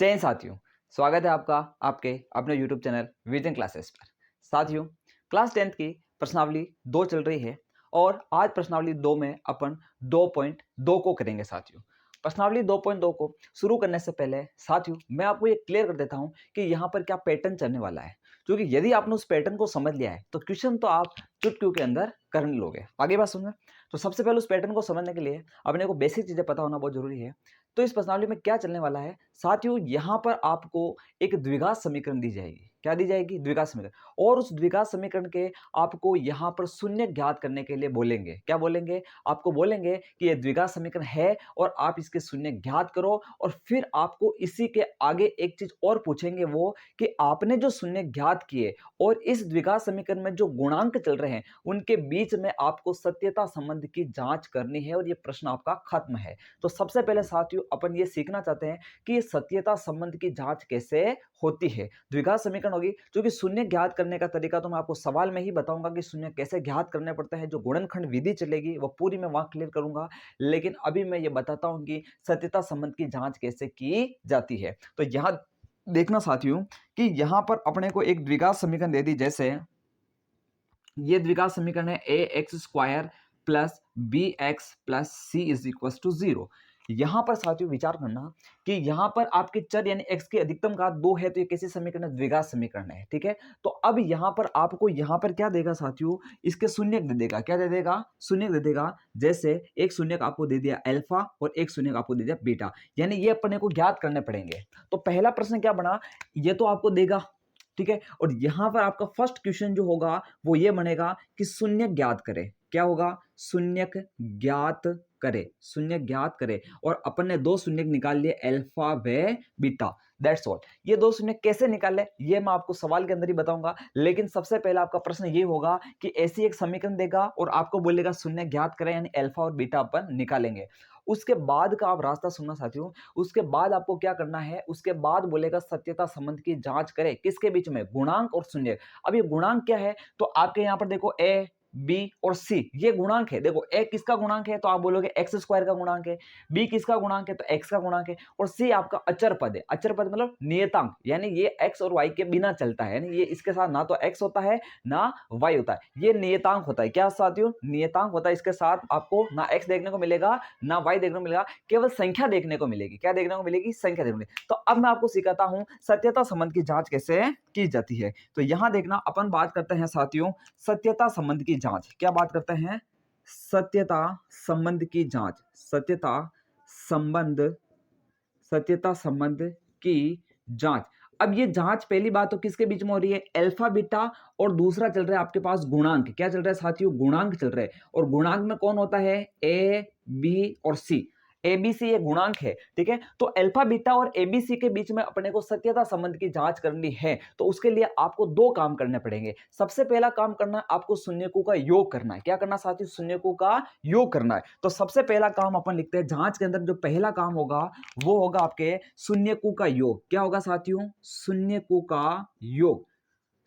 जय हिंद साथियों, स्वागत है आपका आपके अपने YouTube चैनल विजन क्लासेस पर। साथियों, क्लास 10th की प्रश्नावली 2 चल रही है और आज प्रश्नावली 2 में अपन 2.2 को करेंगे। साथियों, प्रश्नावली 2.2 को शुरू करने से पहले साथियों मैं आपको ये क्लियर कर देता हूँ कि यहाँ पर क्या पैटर्न चलने वाला है, क्योंकि यदि आपने उस पैटर्न को समझ लिया है तो क्वेश्चन तो आप चुटकियों के अंदर कर लोगे। आगे बात सुनना। तो सबसे पहले उस पैटर्न को समझने के लिए अपने को बेसिक चीजें पता होना बहुत जरूरी है। तो इस प्रश्नावली में क्या चलने वाला है साथियों, यहाँ पर आपको एक द्विघात समीकरण दी जाएगी। क्या दी जाएगी? द्विघात समीकरण। और उस द्विघात समीकरण के आपको यहाँ पर शून्य ज्ञात करने के लिए बोलेंगे। क्या बोलेंगे? आपको बोलेंगे कि यह द्विघात समीकरण है और आप इसके शून्य ज्ञात करो, और फिर आपको इसी के आगे एक चीज और पूछेंगे, वो कि आपने जो शून्य ज्ञात किए और इस द्विघात समीकरण में जो गुणांक चल रहे हैं उनके बीच में आपको सत्यता संबंध की जांच करनी है और ये प्रश्न आपका खत्म है। तो सबसे पहले साथियों अपन ये सीखना चाहते हैं कि ये सत्यता संबंध की जांच कैसे होती है। द्विघात समीकरण होगी, क्योंकि शून्य ज्ञात करने का तरीका तो मैं आपको सवाल में ही बताऊंगा कि शून्य कैसे ज्ञात करने पड़ते हैं। जो गुणनखंड विधि चलेगी वो पूरी मैं वहां क्लियर करूंगा, लेकिन अभी मैं ये बताता हूं कि सत्यता संबंध की जांच कैसे की जाती है। तो यहां देखना साथियों कि यहां पर अपने को एक द्विघात समीकरण दे दी, जैसे ये द्विघात समीकरण है a x square plus b x plus c is equal to 0। यहां पर साथियों विचार करना कि यहां पर आपके चर यानी x की अधिकतम घात 2 है, तो ये कैसे समीकरण है? द्विघात समीकरण है। ठीक है, तो अब यहां पर आपको यहां पर क्या देगा साथियों? इसके शून्य दे देगा। क्या दे देगा? शून्य दे देगा। जैसे एक शून्य आपको दे दिया अल्फा और एक शून्य आपको दे दिया बीटा, यानी ये अपने को ज्ञात करने पड़ेंगे। तो पहला प्रश्न क्या बना? ये तो आपको देगा, ठीक है, और यहां पर आपका फर्स्ट क्वेश्चन जो होगा वो ये बनेगा कि शून्य ज्ञात करे। क्या होगा? शून्य ज्ञात करे, शून्य ज्ञात करे। और अपन ने दो शून्य निकाल लिए, अल्फा व बीटा, दैट्स ऑल। ये दो शून्य कैसे निकाले ये मैं आपको सवाल के अंदर ही बताऊंगा, लेकिन सबसे पहला आपका प्रश्न ये होगा कि ऐसी एक समीकरण देगा और आपको बोलेगा शून्य ज्ञात करें, यानी अल्फा और बीटा अपन निकालेंगे। उसके बाद का आप रास्ता सुनना साथियों, उसके बाद आपको क्या करना है? उसके बाद बोलेगा सत्यता संबंध की जांच करें। किसके बीच में? गुणांक और शून्य। अब ये गुणांक क्या है? तो आपके यहां पर देखो ए बी और सी ये गुणांक है। देखो ए किसका गुणांक है? तो आप बोलोगे एक्स स्क्वायर का गुणांक है। बी किसका गुणांक है? तो एक्स का गुणांक है। और सी आपका अचर पद है। अचर पद मतलब नियतांक, यानी ये एक्स और वाई के बिना चलता है, यानी ये इसके साथ ना तो एक्स होता है ना वाई होता है, ये नियतांक होता है। क्या साथियों? नियतांक होता है। इसके साथ आपको ना एक्स देखने को मिलेगा ना वाई देखने को मिलेगा, केवल संख्या देखने को मिलेगी। क्या देखने को मिलेगी? संख्या देखने को मिलेगी। तो अब मैं आपको सिखाता हूं सत्यता संबंध की जांच कैसे की जाती है। तो यहां देखना, अपन बात करते हैं साथियों सत्यता संबंध की जांच। क्या बात करते हैं? सत्यता संबंध की जांच। सत्यता संबंध की जांच। अब ये जांच पहली बात तो किसके बीच में हो रही है? अल्फा बीटा, और दूसरा चल रहा है आपके पास गुणांक। क्या चल रहा है साथियों? गुणांक चल रहा है। और गुणांक में कौन होता है? ए बी और सी। एबीसी ये गुणांक है, ठीक है। तो अल्फा बीटा और एबीसी के बीच में अपने को सत्यता संबंध की जांच करनी है, तो उसके लिए आपको दो काम करने पड़ेंगे। सबसे पहला काम करना है आपको शून्यकों का योग करना है। क्या करना साथियों? शून्यकों का योग करना है। तो सबसे पहला काम अपन लिखते हैं, जांच के अंदर जो पहला काम होगा वो होगा आपके शून्यकों का योग। क्या होगा साथियों? शून्यकों का योग।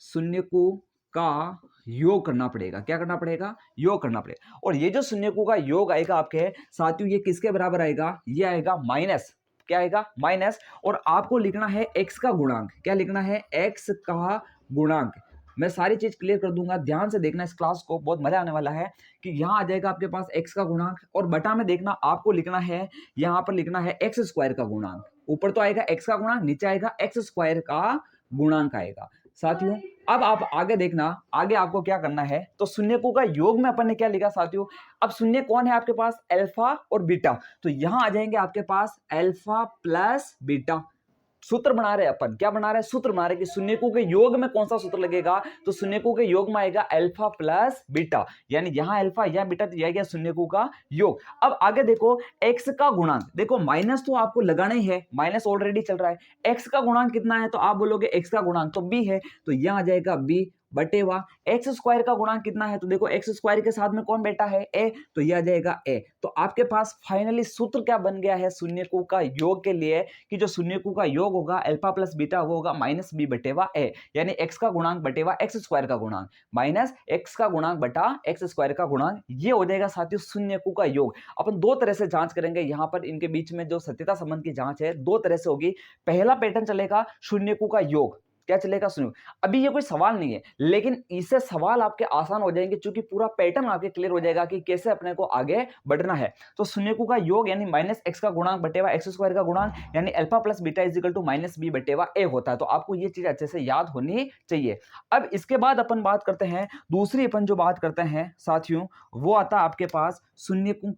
शून्यकों का योग करना पड़ेगा। क्या करना पड़ेगा? योग करना पड़ेगा। और ये जो शून्यकों का योग आएगा आपके साथियों, ये किसके बराबर आएगा? ये आएगा माइनस। क्या आएगा? माइनस। और आपको लिखना है एक्स का गुणांक। क्या लिखना है? एक्स का गुणांक। मैं सारी चीज क्लियर कर दूंगा, ध्यान से देखना इस क्लास को, बहुत मजा आने वाला है। कि यहां आ जाएगा आपके पास एक्स का गुणांक, और बटा में देखना आपको लिखना है, यहां पर लिखना है एक्स स्क्वायर का गुणांक। ऊपर तो आएगा एक्स का गुणांक, नीचे आएगा एक्स स्क्वायर का गुणांक आएगा। साथियों अब आप आगे देखना, आगे आपको क्या करना है? तो शून्यकों का योग में अपन ने क्या लिखा साथियों? अब शून्य कौन है आपके पास? अल्फा और बीटा। तो यहां आ जाएंगे आपके पास अल्फा प्लस बीटा। सूत्र बना रहे अपन। क्या बना रहे? सूत्र बना रहे कि शून्यकों के योग में कौन सा सूत्र लगेगा? तो शून्यकों के योग में आएगा अल्फा प्लस बीटा, यानी यहां अल्फा यहां बीटा, तो यह शून्यकों का योग। अब आगे देखो एक्स का गुणांक। देखो माइनस तो आपको लगाना ही है, माइनस ऑलरेडी चल रहा है। एक्स का गुणांक कितना है? तो आप बोलोगे एक्स का गुणांक तो बी है, तो यहां आ जाएगा बी बटेवा एक्स स्क्वायर का गुणांक कितना है, तो देखो एक्स स्क्वायर के साथ में कौन बैठा है, ए, तो यह आ जाएगा ए। तो आपके पास फाइनली सूत्र क्या बन गया है शून्यकों का योग के लिए, कि जो शून्यकों का योग होगा अल्फा प्लस बीटा वो होगा माइनस बी बटेवा ए, यानी एक्स का गुणांक बटेवा एक्स स्क्वायर का गुणांक माइनस एक्स का गुणांक बटा एक्स स्क्वायर का गुणांक, ये हो जाएगा साथियों शून्यकों का योग। अपन दो तरह से जांच करेंगे, यहां पर इनके बीच में जो सत्यता संबंध की जांच है दो तरह से होगी। पहला पैटर्न चलेगा शून्यकों का योग, क्या चलेगा सुनो। अभी ये कोई सवाल नहीं है, लेकिन इससे सवाल आपके आसान हो जाएंगे, क्योंकि पूरा पैटर्न आपके क्लियर हो जाएगा कि कैसे अपने को आगे बढ़ना है। तो शून्यकों का योग यानी माइनस एक्स का गुणांक बटेवा एक्स स्क्वायर का गुणांक, यानी alpha plus beta is equal to minus b बटेवा ए होता है। तो आपको ये चीज अच्छे से याद होनी चाहिए। अब इसके बाद अपन बात करते हैं दूसरी, अपन जो बात करते हैं साथियों वो आता है आपके पास शून्यकों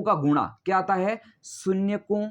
का गुणा। क्या आता है, शून्यकों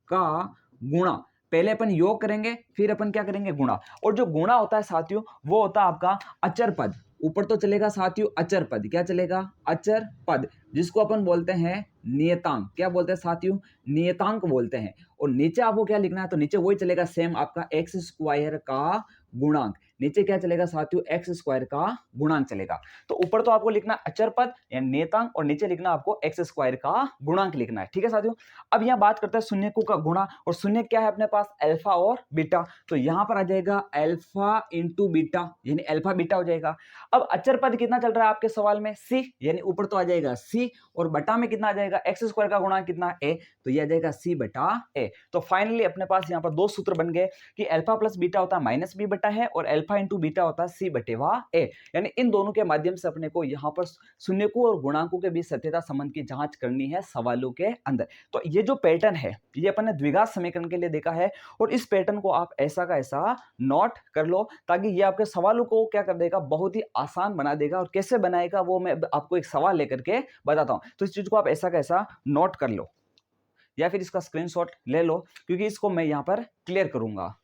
का गुणा। पहले अपन योग करेंगे फिर अपन क्या करेंगे, गुणा। और जो गुणा होता है साथियों वो होता है आपका अचर पद। ऊपर तो चलेगा साथियों अचर पद, क्या चलेगा, अचर पद, जिसको अपन बोलते हैं नियतांक। क्या बोलते हैं साथियों, नियतांक बोलते हैं। और नीचे आपको क्या लिखना है, तो नीचे वही चलेगा सेम आपका एक्स स्क्वायर का गुणांक। नीचे क्या चलेगा साथियों, एक्स स्क्वायर का गुणांक चलेगा। तो ऊपर तो आपको लिखना अचर पद या नियतांक, और नीचे लिखना आपको एक्स स्क्वायर का गुणांक लिखना है, ठीक है साथियों। अब यहाँ बात करते हैं शून्यकों का गुणा, और शून्य क्या है अपने पास, अल्फा और बीटा। तो यहाँ पर आ जाएगा अल्फा इंटू बीटा, यानी अल्फा बीटा हो जाएगा। अब अचर पद कितना चल रहा है आपके सवाल में, सी, यानी ऊपर तो आ जाएगा सी, और बटा में कितना आ जाएगा, एक्स स्क्वायर का गुणांक कितना, ए, तो ये आ जाएगा सी बटा ए। तो फाइनली अपने पास यहाँ पर दो सूत्र बन गए कि अल्फा प्लस बीटा होता है माइनस बी बटा है, और अल्फा इंटू बीटा होता है सी बटेवा ए। यानी इन दोनों के माध्यम से अपने को यहाँ पर शून्यकों और गुणांकों के बीच सत्यता संबंध की जांच करनी है सवालों के अंदर। तो ये जो पैटर्न है ये अपन ने द्विघात समीकरण के लिए देखा है, और इस पैटर्न को आप ऐसा का ऐसा नोट कर लो, ताकि ये आपके सवालों को क्या कर देगा, बहुत ही आसान बना देगा। और कैसे बनाएगा वो मैं आपको एक सवाल लेकर के बताता हूं। तो इस चीज को आप ऐसा का ऐसा नोट कर लो, या फिर इसका स्क्रीनशॉट ले लो, क्योंकि इसको मैं यहां पर क्लियर करूंगा।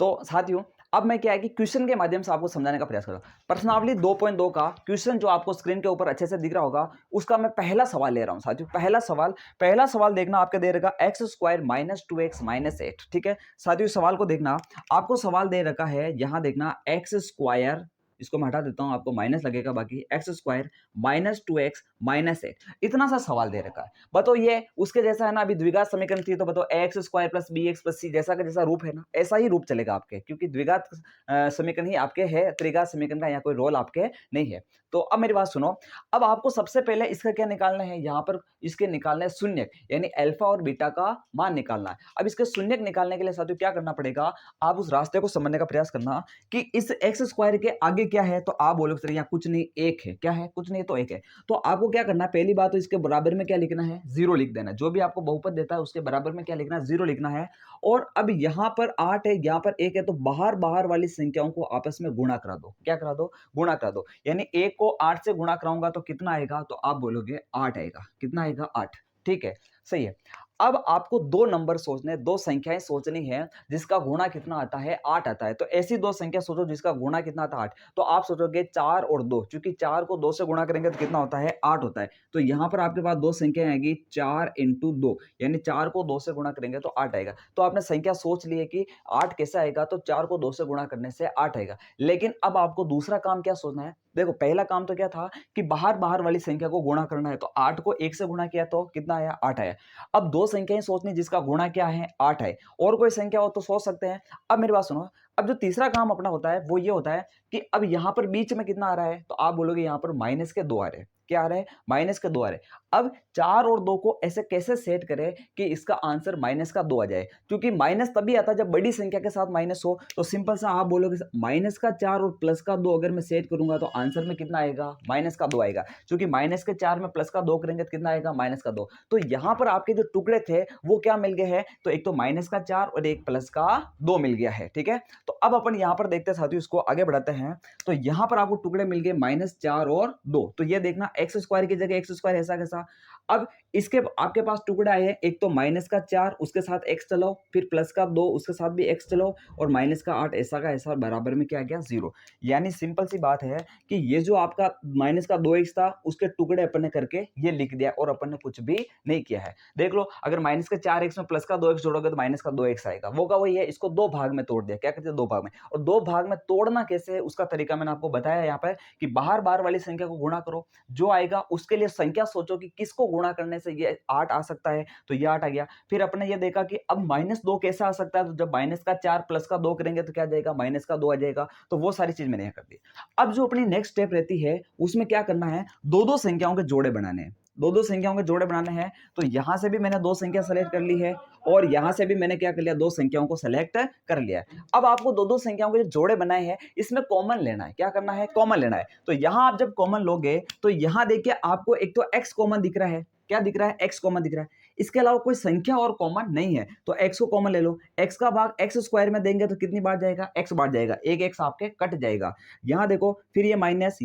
तो साथियों अब मैं क्या है कि क्वेश्चन के माध्यम से आपको समझाने का प्रयास करूंगा। प्रश्नावली 2.2 का क्वेश्चन जो आपको स्क्रीन के ऊपर अच्छे से दिख रहा होगा, उसका मैं पहला सवाल ले रहा हूं साथियों। पहला सवाल देखना, आपके दे रखा x square minus 2x minus 8, ठीक है साथियों। सवाल को देखना, आपको सवाल दे रखा है, यहां देखना एक्स स्क्वायर, इसको मैं हटा देता हूं, आपको माइनस लगेगा, बाकी x square minus 2x minus 8, इतना सा सवाल दे रखा है। बताओ ये उसके जैसा है ना, अभी द्विघात समीकरण थी, तो बताओ x square plus b x plus c जैसा का जैसा रूप है ना, ऐसा ही रूप चलेगा आपके, क्योंकि द्विघात समीकरण ही आपके है, त्रिघात समीकरण का यहाँ कोई रोल आपके नहीं है। तो अब मेरी बात सुनो, अब आपको सबसे पहले इसका क्या निकालना है, यहाँ पर इसके निकालना है शून्यक, यानी अल्फा और बीटा का मान निकालना है। अब इसके शून्यक निकालने के लिए साथियों क्या करना पड़ेगा, आप उस रास्ते को समझने का प्रयास करना कि इस एक्स स्क्वायर के आगे क्या है, तो आप बोलोगे सर यहाँ कुछ नहीं, एक है, क्या है, कुछ नहीं तो एक है। तो आपको क्या करना है, पहली बात तो इसके बराबर में क्या लिखना है, जीरो लिख देना। जो भी आपको बहुपद देता है उसके बराबर में क्या लिखना है, जीरो लिखना है। और अब यहाँ पर 8 है, यहाँ पर 1 है, तो बाहर वाली संख्याओं को आपस में गुणा करा दो। क्या करा दो, गुणा करा दो। यानी 1 को 8 से गुणा कराऊंगा तो कितना आएगा, तो आप बोलोगे 8 आएगा। कितना आएगा, 8, ठीक है, सही है। अब आपको दो नंबर सोचने, दो संख्याएं सोचनी है जिसका गुणा कितना आता है, 8 आता है। तो ऐसी दो संख्या सोचो जिसका गुणा कितना आता है, 8। तो आप सोचोगे 4 और 2, क्योंकि 4 को 2 से गुणा करेंगे तो कितना होता है, 8 होता है। तो यहाँ पर आपके पास दो संख्याएं आएगी, 4 इंटू 2, यानी 4 को 2 से गुणा करेंगे तो 8 आएगा। तो आपने संख्या सोच ली है कि 8 कैसे आएगा, तो 4 को 2 से गुणा करने से 8 आएगा। लेकिन अब आपको दूसरा काम क्या सोचना है, देखो पहला काम तो क्या था कि बाहर वाली संख्या को गुणा करना है। तो 8 को 1 से गुणा किया तो कितना आया, 8 आया। अब दो संख्याएं सोचनी जिसका गुणा क्या है, 8 है। और कोई संख्या हो तो सोच सकते हैं। अब मेरी बात सुनो, अब जो तीसरा काम अपना होता है वो ये होता है कि अब यहां पर बीच में कितना आ रहा है, तो आप बोलोगे यहां पर माइनस के 2 आ रहे हैं। क्या आ रहा है, माइनस के 2 आ रहे हैं। अब 4 और 2 को ऐसे कैसे सेट करें कि इसका आंसर माइनस का 2 आ जाए, क्योंकि माइनस तभी आता है जब बड़ी संख्या के साथ माइनस हो। तो सिंपल सा आप बोलोगे माइनस का 4 और प्लस का 2 अगर मैं सेट करूंगा तो आंसर में कितना आएगा, माइनस का 2 आएगा। क्योंकि माइनस के 4 में प्लस का 2 करेंगे तो कितना आएगा, माइनस का 2। तो यहां पर आपके जो टुकड़े थे वो क्या मिल गए हैं, तो एक तो माइनस का 4 और एक प्लस का 2 मिल गया है, ठीक है। तो अब अपन यहां पर देखते हैं साथियों, इसको आगे बढ़ाते हैं। तो यहां पर आपको टुकड़े मिल गए -4 और 2। तो ये देखना एक्स स्क्वायर की जगह एक्स स्क्वायर ऐसा कैसा, अब इसके आपके पास टुकड़ा है, एक तो -4 उसके साथ x चलाओ, फिर +2 उसके साथ भी x चलाओ और -8 ऐसा का ऐसा बराबर में क्या आ गया 0। यानी सिंपल सी बात है कि ये जो आपका -2x था उसके टुकड़े अपन ने करके ये लिख दिया और अपन ने कुछ भी नहीं किया है। देख लो, अगर -4x में +2x जोड़ोगे तो -2x आएगा, वो का वही है, इसको दो भाग में तोड़ दिया। क्या कहते हैं, दो भाग में। और दो भाग में तोड़ना कैसे है उसका तरीका मैंने आपको बताया यहाँ पर कि बाहर बार वाली संख्या को गुणा करो, जो आएगा उसके लिए संख्या सोचो कि किसको गुणा करने से ये 8 आ सकता है, तो ये 8 आ गया। फिर अपने ये देखा कि अब -2 कैसा आ सकता है, तो जब -4 +2 करेंगे तो क्या आ जाएगा, -2 आ जाएगा। तो वो सारी चीज मैंने यहाँ कर दी। अब जो अपनी नेक्स्ट स्टेप रहती है उसमें क्या करना है, दो दो संख्याओं के जोड़े बनाने हैं। दो दो संख्याओं के जोड़े बनाने हैं, तो यहां से भी मैंने दो संख्या सेलेक्ट कर ली है और यहां से भी मैंने क्या कर लिया, दो संख्याओं को सेलेक्ट कर लिया है। अब आपको दो दो संख्याओं के जो जोड़े बनाए हैं इसमें कॉमन लेना है। क्या करना है, कॉमन लेना है। तो यहां आप जब कॉमन लोगे तो यहां देखिए आपको एक तो x कॉमन दिख रहा है। क्या दिख रहा है, x कॉमन दिख रहा है। इसके अलावा कोई संख्या और कॉमन नहीं है, तो x को कॉमन ले लो। x का भाग x स्क्वायर में देंगे तो कितनी बार जाएगा, x बार जाएगा, एक x आपके कट जाएगा। यहां देखो, फिर ये माइनस,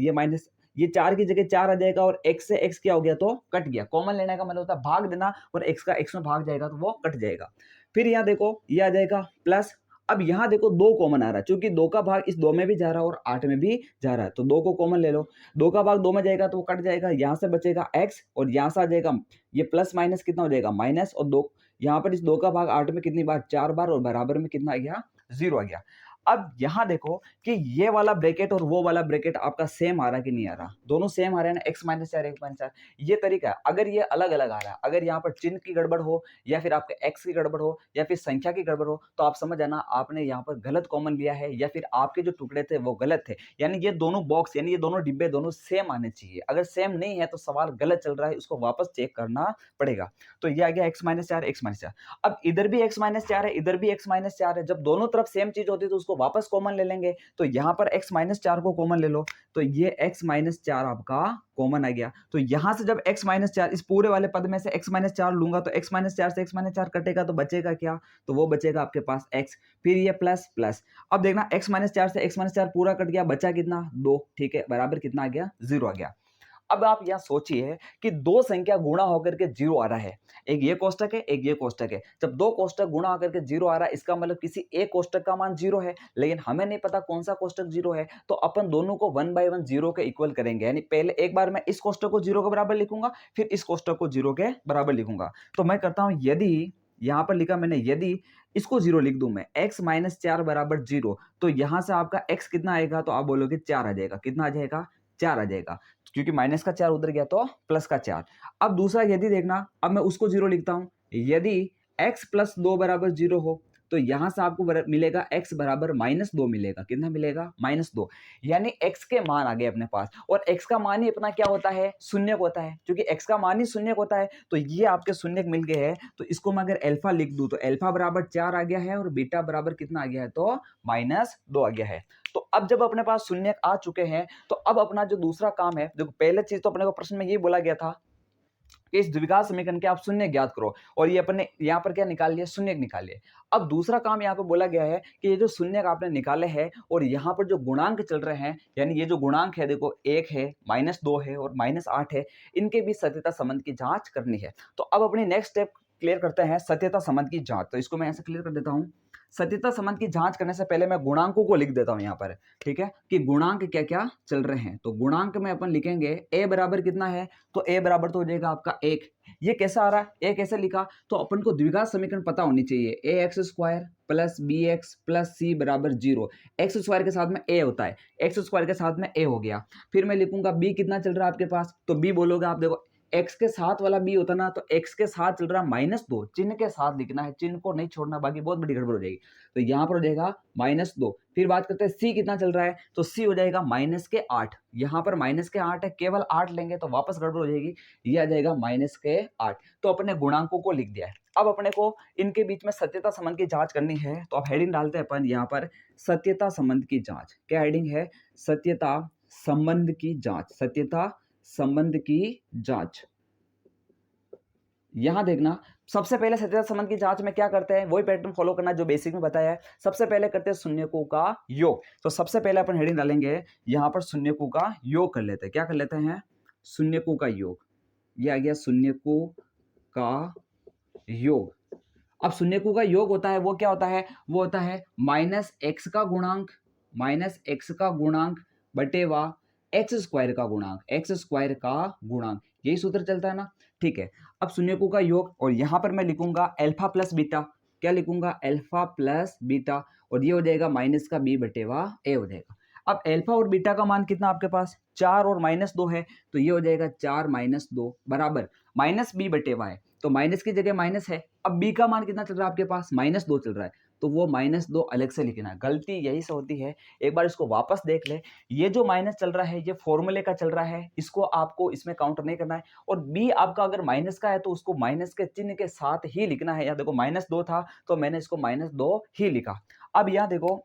ये 4 की जगह 4 आ जाएगा और x से x क्या हो गया, तो कट गया। कॉमन लेने का मतलब होता है भाग देना, और x का x में भाग जाएगा तो वो कट जाएगा। फिर यहाँ देखो, ये आ जाएगा प्लस। अब यहाँ देखो 2 कॉमन आ रहा है, क्योंकि 2 का भाग इस 2 में भी जा रहा है और 8 में भी जा रहा है, तो 2 को कॉमन ले लो। 2 का भाग 2 में जाएगा तो वो कट जाएगा, यहाँ से बचेगा x और यहाँ से आ जाएगा ये प्लस माइनस कितना हो जाएगा, माइनस, और 2 यहाँ पर इस 2 का भाग 8 में कितनी बार, 4 बार, और बराबर में कितना आ गया, 0 आ गया। अब यहां देखो कि ये वाला ब्रैकेट और वो वाला ब्रैकेट आपका सेम आ रहा है कि नहीं आ रहा, दोनों सेम आ रहे हैं ना, x-4 x-4। ये तरीका है। अगर ये अलग अलग आ रहा है, अगर यहाँ पर चिन्ह की गड़बड़ हो या फिर आपके x की गड़बड़ हो या फिर संख्या की गड़बड़ हो, तो आप समझ जाना आपने यहाँ पर गलत कॉमन लिया है या फिर आपके जो टुकड़े थे वो गलत थे। यानी ये दोनों बॉक्स, यानी ये दोनों डिब्बे दोनों सेम आने चाहिए। अगर सेम नहीं है तो सवाल गलत चल रहा है, उसको वापस चेक करना पड़ेगा। तो ये आ गया x-4 x-4। अब इधर भी x-4 है, इधर भी x-4 है। जब दोनों तरफ सेम चीज होती है तो उसको वापस कॉमन ले लेंगे। तो यहां पर x-4 को कॉमन ले लो, तो ये x-4 आपका कॉमन आ गया। तो यहां से जब x-4 इस पूरे वाले पद में से x-4 लूंगा तो x-4 से x-4 कटेगा तो बचेगा क्या, तो वो बचेगा आपके पास x। फिर ये प्लस प्लस। अब देखना x-4 से x-4 पूरा कट गया, बचा कितना, 2। ठीक है, बराबर कितना आ गया, 0 आ गया। अब आप यहां सोचिए कि दो संख्या गुणा होकर के 0 आ रहा है, एक ये कोष्टक है, एक ये कोष्टक है। जब दो कोष्टक गुणा होकर के 0 आ रहा है, इसका मतलब किसी एक कोष्टक का मान 0 है, लेकिन हमें नहीं पता कौन सा कोष्टक 0 है। तो अपन दोनों को 1 बाय 1 0 के इक्वल करेंगे। यानी पहले एक बार मैं इस कोष्टक को 0 के बराबर लिखूंगा, फिर इस कोष्टक को 0 के बराबर लिखूंगा। तो मैं करता हूं, यदि यहां पर लिखा मैंने, यदि इसको 0 लिख दूं मैं, x-4 बराबर 0, तो यहां से आपका x कितना आएगा, तो आप बोलोगे 4 आ जाएगा। कितना आ जाएगा, 4 आ जाएगा, क्योंकि माइनस का 4 उधर गया तो प्लस का 4। अब दूसरा यदि देखना, अब मैं उसको 0 लिखता हूं, यदि x + 2 बराबर 0 हो, तो यहां से आपको मिलेगा x बराबर -2 मिलेगा। कितना मिलेगा, -2। यानी x के मान आ गए अपने पास, और x का मान ही अपना क्या होता है, शून्य होता है, क्योंकि x का मान ही शून्य होता है। तो ये आपके शून्य मिल गए हैं। तो इसको मैं अगर अल्फा लिख दूं तो अल्फा बराबर 4 आ गया है और बीटा बराबर कितना आ गया है, तो -2 आ गया है। तो अब जब अपने पास शून्य आ चुके हैं, तो अब अपना जो दूसरा काम है, देखो पहले चीज तो अपने को प्रश्न में ये बोला गया था कि इस द्विघात समीकरण के आप शून्य ज्ञात करो, और ये अपने यहाँ पर क्या निकाल लिया, शून्य निकाल लिया। अब दूसरा काम यहाँ पे बोला गया है कि ये जो शून्य आपने निकाले हैं और यहाँ पर जो गुणांक चल रहे हैं, यानी ये जो गुणांक है, देखो 1 है, -2 है और -8 है, इनके बीच सत्यता संबंध की जांच करनी है। तो अब अपनी नेक्स्ट स्टेप क्लियर करते हैं, सत्यता संबंध की जांच। तो इसको मैं ऐसे क्लियर कर देता हूँ। सत्यता संबंध की जांच करने से पहले मैं गुणांकों को लिख देता हूं यहाँ पर, ठीक है, कि गुणांक क्या क्या चल रहे हैं। तो गुणांक में अपन लिखेंगे a बराबर कितना है, तो a बराबर तो हो जाएगा आपका 1। ये कैसा आ रहा है, a कैसे लिखा, तो अपन को द्विघात समीकरण पता होनी चाहिए, ax square plus bx plus c बराबर 0। एक्स स्क्वायर के साथ में a होता है, एक्स स्क्वायर के साथ में a हो गया। फिर मैं लिखूंगा b कितना चल रहा है आपके पास, तो b बोलोगे आप, देखो x के साथ वाला b होता ना, तो x के साथ चल रहा -2, चिन्ह के साथ लिखना है, चिन्ह को नहीं छोड़ना, बाकी बहुत बड़ी गड़बड़ हो जाएगी। तो यहाँ पर हो जाएगा -2। फिर बात करते हैं c कितना चल रहा है, तो c हो जाएगा -8। यहाँ पर -8 है, केवल 8 लेंगे तो वापस गड़बड़ हो जाएगी, ये आ जाएगा -8। तो अपने गुणांकों को लिख दिया है। अब अपने को इनके बीच में सत्यता संबंध की जांच करनी है, तो अब हेडिंग डालते हैं अपन यहाँ पर, सत्यता संबंध की जांच। क्या हेडिंग है, सत्यता संबंध की जांच, सत्यता संबंध की जांच। यहां देखना, सबसे पहले सत्यता संबंध की जांच में क्या करते हैं, वही पैटर्न फॉलो करना जो बेसिक में बताया है। सबसे पहले करते हैं शून्यकों का योग। तो सबसे पहले अपन हेडिंग डालेंगे यहां पर, शून्यकों का योग कर लेते हैं। क्या कर लेते हैं, शून्यकों का योग। ये आ गया शून्यकों का योग। अब शून्यकों का योग होता है वो क्या होता है, वो होता है माइनस एक्स का गुणांक बटेवा एक्स स्क्वायर का गुणांक, यही सूत्र चलता है ना। ठीक है, अब शून्यकों का योग, और यहां पर मैं लिखूंगा अल्फा प्लस बीटा, क्या लिखूंगा, अल्फा प्लस बीटा, और ये हो जाएगा माइनस का बी बटेवा ए हो जाएगा। अब अल्फा और बीटा का मान कितना आपके पास 4 और -2 है, तो ये हो जाएगा 4 - 2 बराबर माइनस बी बटेवा है, तो माइनस की जगह माइनस है। अब बी का मान कितना चल रहा है आपके पास, -2 चल रहा है, तो वो -2 अलग से लिखना है। गलती यही से होती है, एक बार इसको वापस देख ले। ये जो माइनस चल रहा है ये फॉर्मूले का चल रहा है, इसको आपको इसमें काउंटर नहीं करना है। और बी आपका अगर माइनस का है तो उसको माइनस के चिन्ह के साथ ही लिखना है। यहाँ देखो -2 था तो मैंने इसको -2 ही लिखा। अब यहाँ देखो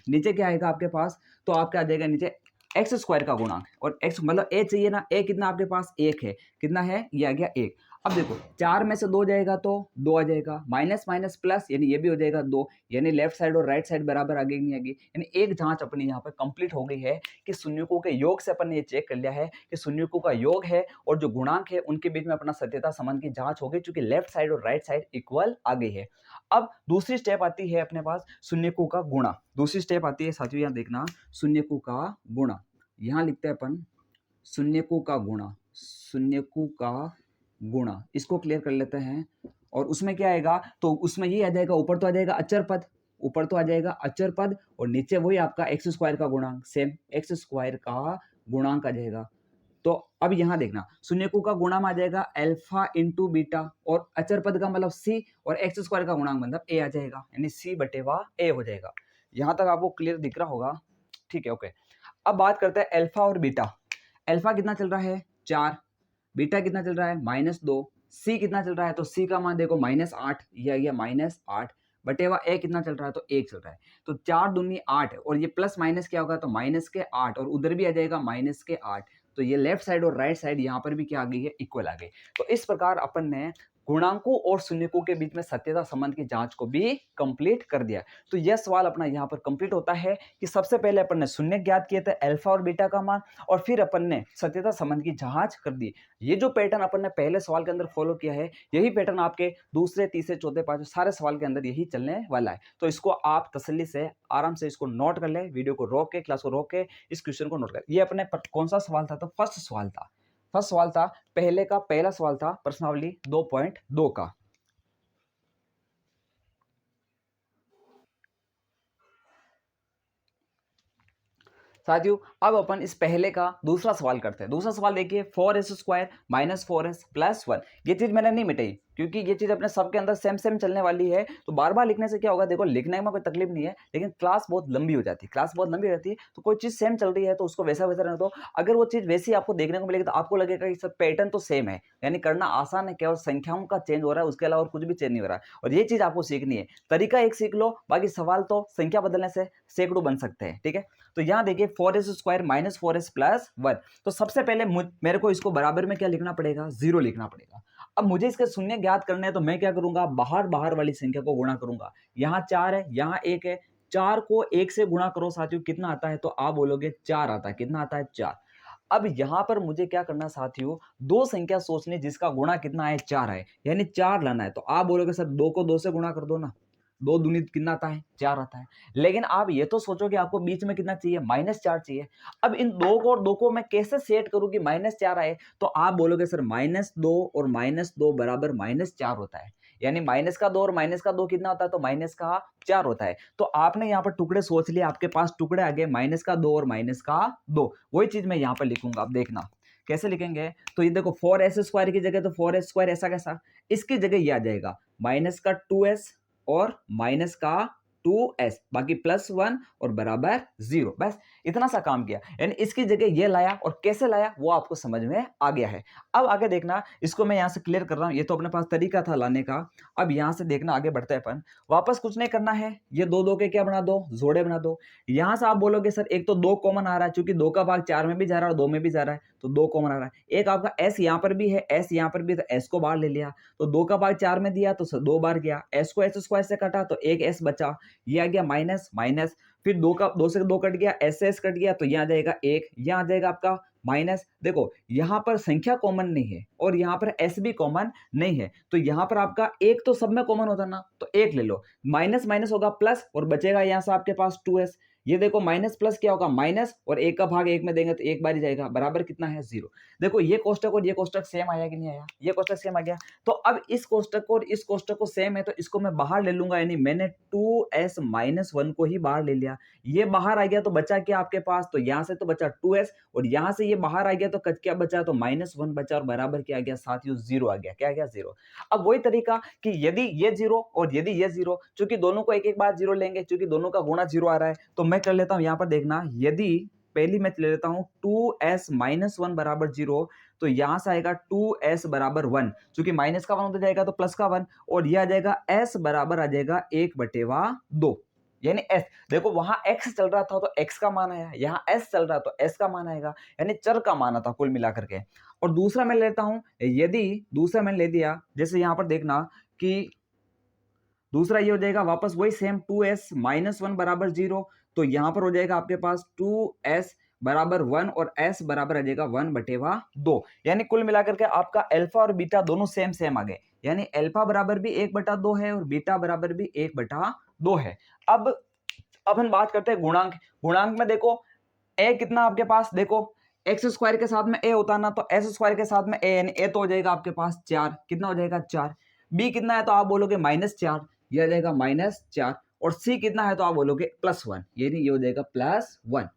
नीचे क्या आएगा आपके पास, तो आपका आ जाएगा नीचे एक्स स्क्वायर का गुणांक, और एक्स मतलब ए चाहिए ना, ए कितना आपके पास 1 है, कितना है, ये आ गया 1। अब देखो 4 में से 2 जाएगा तो 2 आ जाएगा, माइनस माइनस प्लस यानी ये भी हो जाएगा 2, यानी लेफ्ट साइड और राइट साइड बराबर आगे नहीं आएगी। यानी एक जांच अपनी यहाँ पर कंप्लीट हो गई है कि शून्यकों के योग से अपन ने ये चेक कर लिया है कि शून्यकों का योग है और जो गुणांक है उनके बीच में अपना सत्यता संबंध की जांच हो गई, चूंकि लेफ्ट साइड और राइट साइड इक्वल आ गई है। अब दूसरी स्टेप आती है अपने पास शून्यकों का गुणा। दूसरी स्टेप आती है साथियों, यहाँ देखना शून्यकों का गुणा, यहाँ लिखते हैं अपन शून्यकों का गुणा, इसको क्लियर कर लेते हैं। और उसमें क्या आएगा, तो उसमें ये आ जाएगा, ऊपर तो आ जाएगा अचर पद, और नीचे वही आपका एक्स स्क्वायर का गुणांक, सेम एक्स स्क्वायर का गुणांक आ जाएगा। तो अब यहाँ देखना शून्यकों का गुणा में आ जाएगा अल्फा इंटू बीटा, और अचर पद का मतलब सी, और एक्स स्क्वायर का गुणांक मतलब ए आ जाएगा, यानी सी बटेवा ए हो जाएगा। यहाँ तक आपको क्लियर दिख रहा होगा, ठीक है, ओके। अब बात करते हैं अल्फा और बीटा। अल्फा कितना चल रहा है 4, बीटा कितना चल रहा है -2, सी कितना चल रहा है, तो सी का मान देखो -8, ये आ गया -8 बटेवा ए कितना चल रहा है, तो 1 चल रहा है, तो 4 दूनी 8, और ये प्लस माइनस क्या होगा, तो -8, और उधर भी आ जाएगा -8, तो ये लेफ्ट साइड और राइट साइड यहाँ पर भी क्या आ गई है, इक्वल आ गई। तो इस प्रकार अपन ने गुणांकों और शून्यकों के बीच में सत्यता संबंध की जांच को भी कंप्लीट कर दिया। तो यह सवाल अपना यहाँ पर कंप्लीट होता है कि सबसे पहले अपन ने शून्य ज्ञात किए थे, अल्फा और बीटा का मान, और फिर अपन ने सत्यता संबंध की जांच कर दी। ये जो पैटर्न अपन ने पहले सवाल के अंदर फॉलो किया है, यही पैटर्न आपके दूसरे, तीसरे, चौथे, पांचवें सारे सवाल के अंदर यही चलने वाला है। तो इसको आप तसल्ली से आराम से इसको नोट कर ले, वीडियो को रोक के, क्लास को रोक के इस क्वेश्चन को नोट कर। ये अपने कौन सा सवाल था, तो फर्स्ट सवाल था पहला सवाल था प्रश्नावली 2.2 का। साथियों अब अपन इस पहले का दूसरा सवाल करते हैं। दूसरा सवाल देखिए 4s² - 4s + 1। ये चीज मैंने नहीं मिटाई क्योंकि ये चीज अपने सबके अंदर सेम चलने वाली है, तो बार बार लिखने से क्या होगा, देखो लिखने में कोई तकलीफ नहीं है, लेकिन क्लास बहुत लंबी हो जाती है, तो कोई चीज सेम चल रही है तो उसको वैसा रहने दो। अगर वो चीज वैसी आपको देखने को मिलेगी तो आपको लगेगा कि सब पैटर्न तो सेम है, यानी करना आसान है, केवल संख्याओं का चेंज हो रहा है, उसके अलावा और कुछ भी चेंज नहीं हो रहा है। और ये चीज आपको सीखनी है, तरीका एक सीख लो, बाकी सवाल तो संख्या बदलने से सैकड़ों बन सकते हैं, ठीक है। तो यहाँ देखिए 4s² - 4s + 1। तो सबसे पहले मेरे को इसको बराबर में क्या लिखना पड़ेगा, 0 लिखना पड़ेगा। अब मुझे इसके शून्य ज्ञात करने हैं तो मैं क्या करूंगा, बाहर वाली संख्या को गुणा करूंगा। यहाँ 4 है, यहाँ 1 है, 4 को 1 से गुणा करो साथियों, कितना आता है, तो आप बोलोगे 4 आता है। कितना आता है, 4। अब यहां पर मुझे क्या करना साथियों, दो संख्या सोचनी जिसका गुणा कितना है, 4 है, यानी 4 लाना है। तो आप बोलोगे सर 2 को 2 से गुणा कर दो ना, 2 दूनी कितना आता है, 4 आता है। लेकिन आप ये तो सोचो कि आपको बीच में कितना चाहिए, -4 चाहिए। अब इन 2 को और 2 को मैं कैसे सेट करूं कि -4 आए, तो आप बोलोगे सर -2 और -2 बराबर -4 होता है, यानी माइनस का 2 और माइनस का 2 कितना होता है, तो -4 होता है। तो आपने यहाँ पर टुकड़े सोच लिए, आपके पास टुकड़े आ गए -2 और -2। वही चीज मैं यहाँ पर लिखूंगा, आप देखना कैसे लिखेंगे। तो ये देखो 4s² की जगह तो 4s² ऐसा कैसा, इसकी जगह ये आ जाएगा -2s और -2s, बाकी +1 और बराबर 0। बस इतना सा काम किया, यानी इसकी जगह ये लाया, और कैसे लाया वो आपको समझ में आ गया है। अब आगे देखना, इसको मैं यहां से क्लियर कर रहा हूं, ये तो अपने पास तरीका था लाने का। अब यहां से देखना, आगे बढ़ते हैं अपन, वापस कुछ नहीं करना है, ये 2 के क्या बना दो, जोड़े बना दो। यहां से आप बोलोगे सर एक तो 2 कॉमन आ रहा है, क्योंकि 2 का भाग 4 में भी जा रहा है और 2 में भी जा रहा है, तो 2 कॉमन आ रहा है। एक आपका s यहां पर भी है, s यहां पर भी, तो s को बाहर ले लिया, तो 2 का भाग 4 में दिया तो 2 बार गया, s को s² से काटा तो एक s बचा, ये आ गया माइनस, फिर 2 से 2 कट गया, s से s कट गया, तो यहाँ आ जाएगा 1, यहाँ आ जाएगा आपका माइनस, देखो यहाँ पर संख्या कॉमन नहीं है और यहाँ पर एस भी कॉमन नहीं है, तो यहाँ पर आपका एक तो सब में कॉमन होता ना, तो एक ले लो, माइनस माइनस होगा प्लस और बचेगा यहाँ से आपके पास 2s। ये देखो माइनस प्लस क्या होगा माइनस, और एक का भाग एक में देंगे तो एक बार ही जाएगा, बराबर कितना है 0। देखो ये कोष्टक और ये कोष्टक सेम आया कि नहीं आया, ये कोष्टक सेम आ गया। तो अब इस कोष्टक को और इस कोष्टक को सेम है तो इसको मैं बाहर ले लूंगा, यानी मैंने 2s माइनस 1 को ही बाहर ले लिया, ये बाहर आ गया तो बचा क्या आपके पास, तो यहाँ से तो बचा 2s और यहाँ से ये बाहर आ गया तो क्या बचा, तो -1 बचा और बराबर क्या आ गया साथियों 0 आ गया। क्या आ गया 0। अब वही तरीका कि यदि ये 0 और यदि ये 0, चूंकि दोनों को एक एक बार 0 लेंगे, चूंकि दोनों का गुणा 0 आ रहा है, तो मैं कर लेता हूं यहाँ पर देखना, यदि पहली मैं ले लेता हूं 2s माइनस 1 बराबर 0, तो यहां से आएगा 2s बराबर 1, चूंकि माइनस का 1 होता जाएगा तो प्लस का 1, और यह आ जाएगा s बराबर आ जाएगा 1/2, यानी s, देखो वहां x चल रहा था तो x का मान आया, यहाँ s चल रहा तो s का मान आएगा, यानी चर का मान आता कुल मिलाकर के। और दूसरा मैं लेता हूं, यदि दूसरा मैंने ले दिया, जैसे यहाँ पर देखना कि दूसरा ये हो जाएगा वापस वही सेम 2s माइनस 1 बराबर 0, तो यहाँ पर हो जाएगा आपके पास 2s बराबर 1 और s बराबर आ जाएगा 1/2, यानी कुल मिलाकर के आपका अल्फा और बीटा दोनों सेम सेम आ गए, यानी अल्फा बराबर भी 1/2 है और बीटा बराबर भी 1/2 है। अब अपन बात करते हैं गुणांक। गुणांक में देखो a कितना आपके पास, देखो एक्स स्क्वायर के साथ में a होता है ना, तो एस स्क्वायर के साथ में a, यानी a तो हो जाएगा आपके पास 4, कितना हो जाएगा 4। b कितना है तो आप बोलोगे -4, ये आ जाएगा -4, और c कितना है तो आप बोलोगे +1, यानी ये हो जाएगा +1।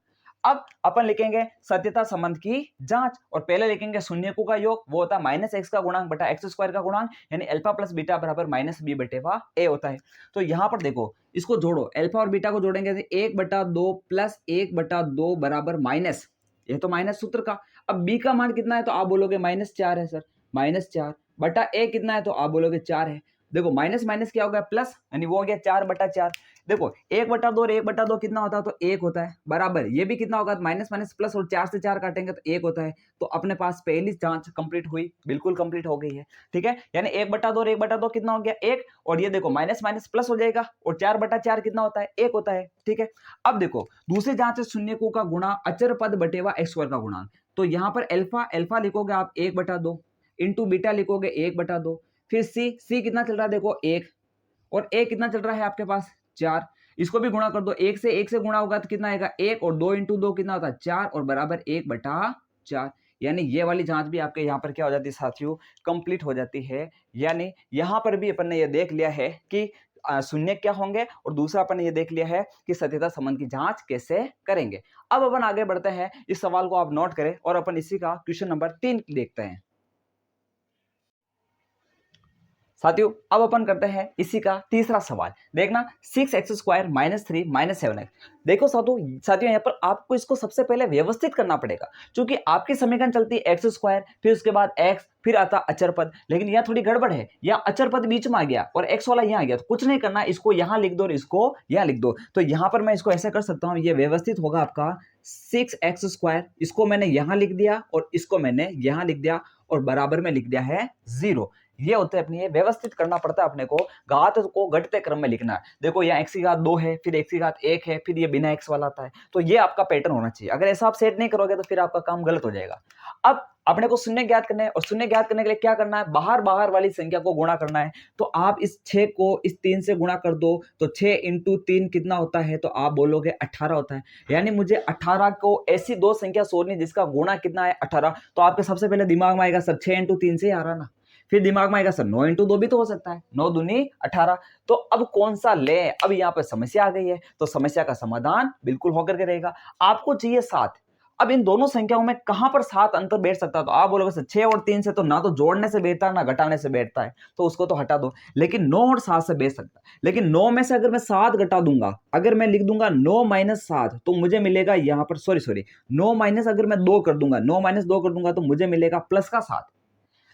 अब अपन लिखेंगे सत्यता संबंध की जांच, और पहले लिखेंगे शून्यकों का योग, वो होता है -x का गुणांक बटा x स्क्वायर का गुणांक, यानी अल्फा प्लस बीटा बराबर -b/a होता है। तो यहाँ पर देखो इसको जोड़ो, अल्फा और बीटा को जोड़ेंगे तो 1/2 प्लस 1/2 बराबर माइनस, ये तो माइनस सूत्र का। अब b का मान कितना है तो आप बोलोगे -4 है सर, -4 बटा a कितना है तो आप बोलोगे 4 है। देखो माइनस माइनस क्या हो गया प्लस, यानी वो हो गया 4/4। देखो 1/2 और 1/2 कितना होता है तो 1 होता है, बराबर ये भी कितना होगा माइनस माइनस प्लस, और 4 से 4 काटेंगे तो 1 होता है। तो अपने पास पहली जांच कंप्लीट हुई, बिल्कुल कंप्लीट हो गई है, ठीक है। यानी 1/2 और 1/2 कितना हो गया 1, और ये देखो माइनस माइनस प्लस हो जाएगा, और 4/4 कितना होता है 1 होता है, ठीक है। अब देखो दूसरी जांच है शून्यकों का गुणा अचर पद बटेवा x स्क्वायर का गुणांक। तो यहाँ पर अल्फा लिखोगे आप 1/2 इंटू बीटा लिखोगे 1/2, फिर सी कितना चल रहा है देखो 1, और a कितना चल रहा है आपके पास 4, इसको भी गुणा कर दो, 1 से गुणा होगा तो कितना आएगा 1, और 2 इंटू 2 कितना होता है 4, और बराबर 1/4, यानी ये वाली जांच भी आपके यहाँ पर क्या हो जाती है साथियों कंप्लीट हो जाती है। यानी यहाँ पर भी अपन ने ये देख लिया है कि शून्य क्या होंगे, और दूसरा अपन ने ये देख लिया है कि सत्यता संबंध की जांच कैसे करेंगे। अब अपन आगे बढ़ते हैं, इस सवाल को आप नोट करें और अपन इसी का क्वेश्चन नंबर 3 देखते हैं। साथियों अब अपन करते हैं इसी का तीसरा सवाल, देखना 6x स्क्वायर -3 -7x। देखो साथियों यहाँ पर आपको इसको सबसे पहले व्यवस्थित करना पड़ेगा, क्योंकि आपकी समीकरण चलती है एक्स स्क्वायर, फिर उसके बाद x, फिर आता अचर पद, लेकिन यहाँ थोड़ी गड़बड़ है, यहाँ अचर पद बीच में आ गया और x वाला यहाँ आ गया, तो कुछ नहीं करना, इसको यहाँ लिख दो और इसको यहाँ लिख दो। तो यहाँ पर मैं इसको ऐसे कर सकता हूँ, ये व्यवस्थित होगा आपका 6x स्क्वायर, इसको मैंने यहाँ लिख दिया और इसको मैंने यहाँ लिख दिया, और बराबर में लिख दिया है 0। ये होते हैं अपनी, व्यवस्थित करना पड़ता है अपने को, घात को घटते क्रम में लिखना है। देखो यहाँ x की घात 2 है, फिर x की घात 1 है, फिर ये बिना x वाला आता है, तो ये आपका पैटर्न होना चाहिए। अगर ऐसा आप सेट नहीं करोगे तो फिर आपका काम गलत हो जाएगा। अब अपने को शून्य ज्ञात करना है, और शून्य ज्ञात करने के लिए क्या करना है, बाहर वाली संख्या को गुणा करना है। तो आप इस 6 को इस 3 से गुणा कर दो, तो 6 इंटू 3 कितना होता है तो आप बोलोगे 18 होता है। यानी मुझे 18 को ऐसी दो संख्या सोचनी जिसका गुणा कितना है 18। तो आपके सबसे पहले दिमाग में आएगा सर 6 इंटू 3 से आ रहा ना, फिर दिमाग में आएगा सर 9 इंटू 2 भी तो हो सकता है, 9 दूनी 18। तो अब कौन सा ले, अब यहाँ पर समस्या आ गई है, तो समस्या का समाधान बिल्कुल होकर के रहेगा। आपको चाहिए 7। अब इन दोनों संख्याओं में कहां पर 7 अंतर बैठ सकता है, तो आप बोलोगे सर 6 और 3 से तो ना तो जोड़ने से बैठता है ना घटाने से बैठता है, तो उसको तो हटा दो। लेकिन 9 और 7 से बैठ सकता है, लेकिन 9 में से अगर मैं 7 घटा दूंगा, अगर मैं लिख दूंगा 9 माइनस 7, तो मुझे मिलेगा यहाँ पर 9 माइनस अगर मैं 2 कर दूंगा, 9 माइनस 2 कर दूंगा तो मुझे मिलेगा प्लस का 7।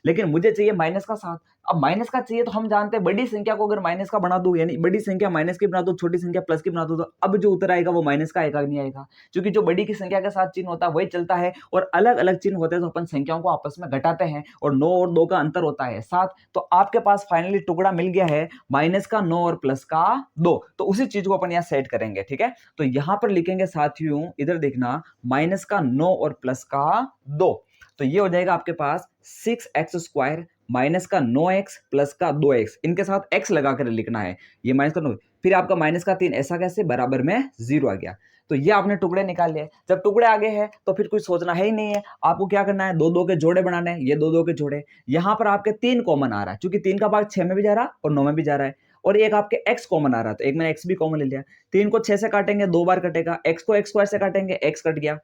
लेकिन मुझे चाहिए माइनस का 7। अब माइनस का चाहिए तो हम जानते हैं बड़ी संख्या को अगर माइनस का बना दूं, यानी बड़ी संख्या माइनस की बना दूं, छोटी संख्या प्लस की बना दूं, तो अब जो उत्तर आएगा वो माइनस का आएगा, नहीं आएगा, क्योंकि जो बड़ी की संख्या के साथ चिन्ह होता है वही चलता है, और अलग अलग चिन्ह होते हैं तो अपन संख्याओं को आपस में घटाते हैं, और 9 और 2 का अंतर होता है 7। तो आपके पास फाइनली टुकड़ा मिल गया है माइनस का 9 और प्लस का 2। तो उसी चीज को अपन यहाँ सेट करेंगे, ठीक है। तो यहां पर लिखेंगे साथियों, इधर देखना, माइनस का 9 और प्लस का 2, तो ये हो जाएगा आपके पास 6x² माइनस का 9x प्लस का 2x, इनके साथ x लगा कर लिखना है, ये माइनस का 9, फिर आपका माइनस का 3, ऐसा कैसे, बराबर में 0 आ गया। तो ये आपने टुकड़े निकाल लिए। जब टुकड़े आगे हैं तो फिर कुछ सोचना है ही नहीं है, आपको क्या करना है, 2 2 के जोड़े बनाने हैं, ये 2 2 के जोड़े, यहां पर आपके 3 कॉमन आ रहा है, क्योंकि 3 का भाग 6 में भी जा रहा है और 9 में भी जा रहा है, और एक आपके x कॉमन आ रहा है, तो एक मैंने x भी कॉमन ले लिया। 3 को 6 से काटेंगे 2 बार कटेगा, x को x² से काटेंगे x कट गया,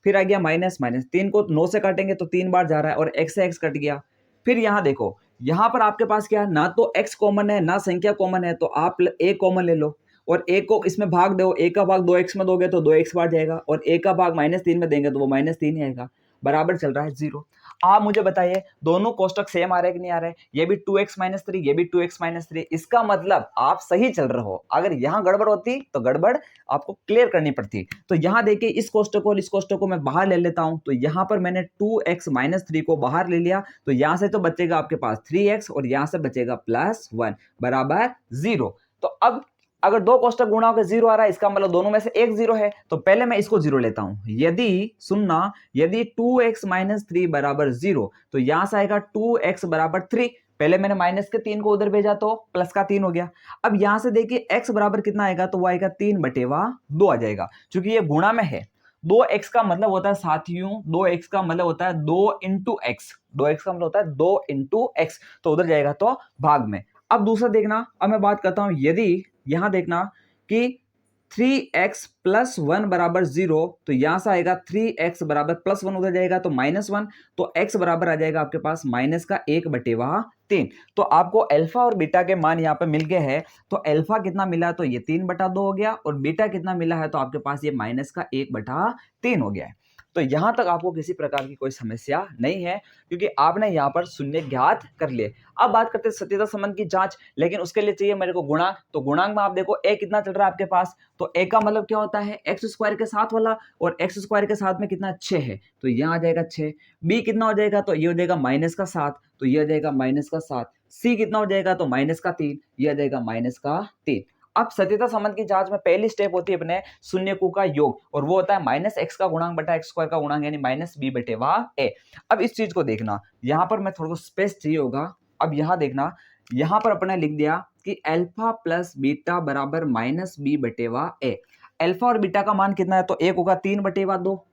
फिर आ गया माइनस माइनस, 3 को 9 से काटेंगे तो 3 बार जा रहा है और x से x कट गया। फिर यहां देखो, यहां पर आपके पास क्या है, ना तो x कॉमन है ना संख्या कॉमन है, तो आप a कॉमन ले लो और a को इसमें भाग दो, a का भाग 2x में दोगे तो 2x बार जाएगा, और a का भाग -3 में देंगे तो वो -3 ही आएगा, बराबर चल रहा है 0। आप मुझे बताइए दोनों कोष्टक सेम आ रहे हैं कि नहीं आ रहे, ये भी 2x - 3, ये भी 2x - 3, इसका मतलब आप सही चल रहे हो। अगर यहां गड़बड़ होती तो गड़बड़ आपको क्लियर करनी पड़ती। तो यहां देखिए, इस कोष्टक और इस कोष्टक को मैं बाहर ले लेता हूं, तो यहां पर मैंने 2x - 3 को बाहर ले लिया, तो यहां से तो बचेगा आपके पास 3x और यहां से बचेगा +1 बराबर 0। तो अब अगर दो कोष्टक गुणा होकर 0 आ रहा है, इसका मतलब दोनों में से एक 0 है, तो पहले मैं इसको 0 लेता हूं। यदि सुनना, यदि 2x - 3 बराबर 0, तो यहां से आएगा 2x बराबर 3, पहले मैंने माइनस के 3 को उधर भेजा तो प्लस का 3 हो गया। अब यहां से देखिए x बराबर कितना आएगा, तो वो आएगा 3/2 आ जाएगा, क्योंकि ये गुणा में है। 2x का मतलब होता है साथियों, 2x का मतलब होता है 2 × x, 2x का मतलब होता है 2 × x, तो उधर जाएगा तो भाग में। अब दूसरा देखना, अब मैं बात करता हूं, यदि यहां देखना कि 3x + 1 बराबर 0, तो यहां से आएगा 3x बराबर +1 उधर जाएगा तो -1, तो x बराबर आ जाएगा आपके पास -1/3। तो आपको अल्फा और बीटा के मान यहाँ पे मिल गए हैं। तो अल्फा कितना मिला, तो ये 3/2 हो गया, और बीटा कितना मिला है, तो आपके पास ये -1/3 हो गया है। तो यहां तक आपको किसी प्रकार की कोई समस्या नहीं है, क्योंकि आपने यहाँ पर शून्य ज्ञात कर लिए। अब बात करते हैं सत्यता संबंध की जांच, लेकिन उसके लिए चाहिए मेरे को गुणांक। तो गुणांक में आप देखो a कितना चल रहा है आपके पास, तो a का मतलब क्या होता है, x² के साथ वाला, और x² के साथ में कितना 6 है, तो यहाँ आ जाएगा 6। b कितना हो जाएगा, तो ये हो जाएगा -7, तो ये हो जाएगा -7। c कितना हो जाएगा, तो -3, ये आ जाएगा -3। अब सत्यता संबंध की जांच में पहली स्टेप होती है अपने शून्यकों का योग, और वो होता है -x का गुणांक बटा x² का गुणांक, यानी -b/a। अब इस चीज को देखना, यहां पर मैं थोड़ा स्पेस चाहिए होगा। अब यहां देखना, यहां पर अपने लिख दिया कि अल्फा प्लस बीटा बराबर -b/a। अल्फा और बीटा का मान कितना है, तो एक होगा 3/2,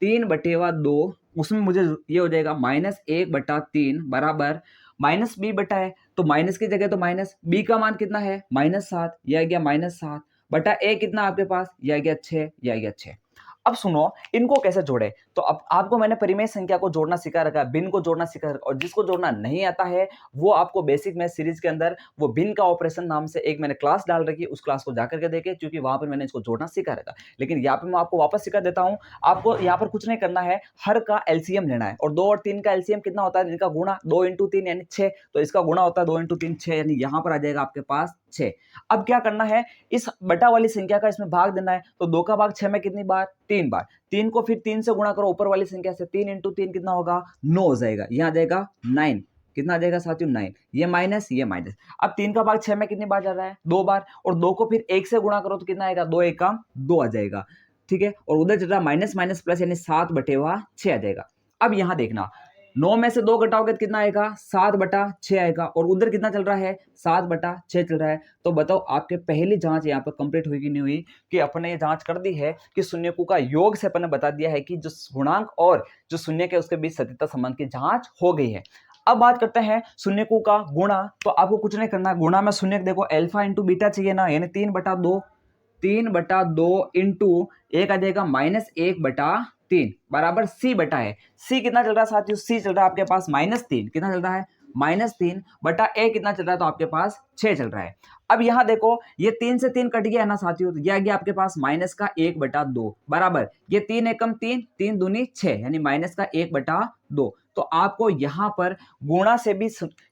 3/2, उसमें मुझे ये हो जाएगा -1/3 बराबर -b है, तो माइनस की जगह तो माइनस, b का मान कितना है -7, यह आ गया -7 बटा a कितना आपके पास, यह आ गया 6, यह आ गया 6। अब सुनो, इनको कैसे जोड़े, तो अब आपको मैंने परिमेय संख्या को जोड़ना सिखा रखा है, भिन्न को जोड़ना सिखा रखा है, और जिसको जोड़ना नहीं आता है वो आपको बेसिक मैथ सीरीज के अंदर वो भिन्न का ऑपरेशन नाम से एक मैंने क्लास डाल रखी है, उस क्लास को जाकर के देखे, क्योंकि वहां पर मैंने इसको जोड़ना सिखा रखा। लेकिन यहाँ पे मैं आपको वापस सिखा देता हूँ। आपको यहाँ पर कुछ नहीं करना है, हर का एलसीएम लेना है, और 2 और 3 का एलसीएम कितना होता है, इनका गुणा 2 × 3 यानी 6, तो इसका गुणा होता है 2 × 3 6, यानी यहाँ पर आ जाएगा आपके पास 6। अब क्या करना है, इस बटा वाली संख्या का इसमें भाग देना है, तो 2 का भाग 6 में कितनी बार, 3 बार, 3 को फिर 3 से गुणा करो ऊपर वाली संख्या से, 3 × 3 कितना होगा, 9 हो जाएगा, यहाँ आ जाएगा 9, कितना आ जाएगा साथियों 9, ये माइनस ये माइनस। अब 3 का भाग 6 में कितनी बार जा रहा है, 2 बार, और 2 को फिर 1 से गुणा करो तो कितना आएगा, 2 × 1 = 2 आ जाएगा, ठीक है, और उधर चल रहा माइनस माइनस प्लस, यानी 7/6 आ जाएगा। अब यहां देखना, 9 में से 2 घटाओगे तो कितना आएगा, 7/6 आएगा, और उधर कितना चल रहा है, 7/6 चल रहा है। तो बताओ आपके पहली जांच यहाँ पर कंप्लीट हुई कि नहीं हुई, कि अपने ये जांच कर दी है कि शून्यकों का योग से अपने बता दिया है कि जो गुणांक और जो शून्य के उसके बीच सत्यता संबंध की जांच हो गई है। अब बात करते हैं शून्यकों का गुणा। तो आपको कुछ नहीं करना, गुणा में शून्य देखो अल्फा × बीटा चाहिए ना, यानी 3/2 इंटू एक आ जाएगा -1/3 बराबर c बटा है। c कितना चल रहा है साथियों, c चल रहा है आपके पास -3, कितना चल रहा है -3 बटा a कितना चल रहा है, तो आपके पास 6 चल रहा है। अब यहां देखो ये 3 से 3 कट गया है ना साथियों, तो यह आ गया आपके पास -1/2 बराबर ये 3 एकम 3, 3 दूनी 6 यानी -1/2। तो आपको यहां पर गुणा से भी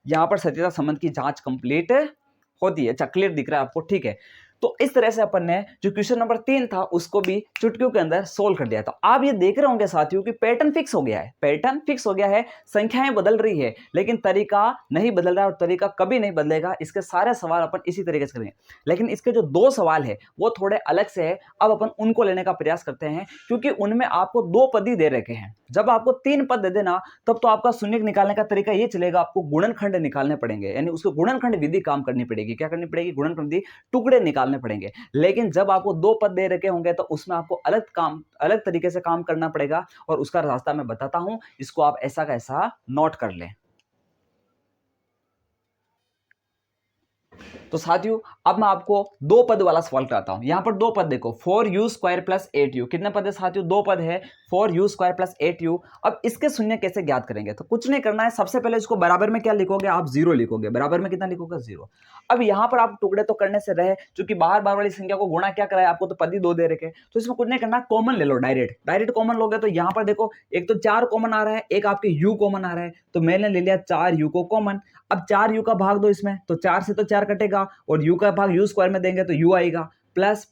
यहां पर सत्यता संबंध की जांच कंप्लीट होती है। अच्छा क्लियर दिख रहा है आपको, ठीक है। तो इस तरह से अपन ने जो क्वेश्चन नंबर 3 था उसको भी चुटकियों के अंदर सोल्व कर दिया। तो आप ये देख रहे होंगे साथियों कि पैटर्न फिक्स हो गया है, पैटर्न फिक्स हो गया है, संख्याएं बदल रही है लेकिन तरीका नहीं बदल रहा है और तरीका कभी नहीं बदलेगा। इसके सारे सवाल अपन इसी तरीके से करेंगे, लेकिन इसके जो 2 सवाल है वो थोड़े अलग से है। अब अपन उनको लेने का प्रयास करते हैं क्योंकि उनमें आपको 2 पद ही दे रखे हैं। जब आपको 3 पद दे देना तब तो आपका शून्य निकालने का तरीका ये चलेगा, आपको गुणनखंड निकालने पड़ेंगे, यानी उसको गुणनखंड विधि काम करनी पड़ेगी। क्या करनी पड़ेगी? गुणनखंड विधि, टुकड़े निकालने पड़ेंगे। लेकिन जब आपको 2 पद दे रखे होंगे तो उसमें आपको अलग तरीके से काम करना पड़ेगा और उसका रास्ता मैं बताता हूं, इसको आप ऐसा का ऐसा नोट कर लें। तो साथियों अब मैं आपको 2 पद वाला सवाल कराता हूं। यहां पर 2 पद देखो, 4u² + 8u, कितने पद है साथियों? 2 पद है, 4u² + 8u। अब इसके शून्य कैसे ज्ञात करेंगे? तो कुछ नहीं करना है, सबसे पहले इसको बराबर में क्या लिखोगे? आप 0 लिखोगे। बराबर में कितना लिखोगे? 0। अब यहां पर आप टुकड़े तो करने से रहे, क्योंकि बार बार वाली संख्या को गुणा क्या कराया आपको, तो पद ही 2 दे रखे, तो इसमें कुछ नहीं करना, कॉमन ले लो, डायरेक्ट कॉमन लोगे। तो यहां पर देखो एक तो 4 कॉमन आ रहा है, एक आपके u कॉमन आ रहा है, तो मैंने ले लिया 4u को कॉमन। अब 4u का भाग दो इसमें, तो 4 से तो 4 कटेगा और u का भाग u² में देंगे तो u आएगा, प्लस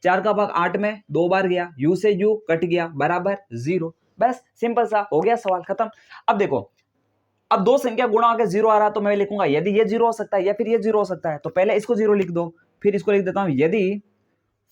4 का भाग 8 में 2 बार गया, u से u कट गया बराबर 0। बस सिंपल सा हो गया, सवाल खत्म। अब देखो, अब 2 संख्या गुणा होकर 0 आ रहा तो मैं लिखूंगा यदि ये 0 हो सकता है या फिर ये 0 हो सकता है, तो पहले इसको 0 लिख दो, फिर इसको लिख देता हूं यदि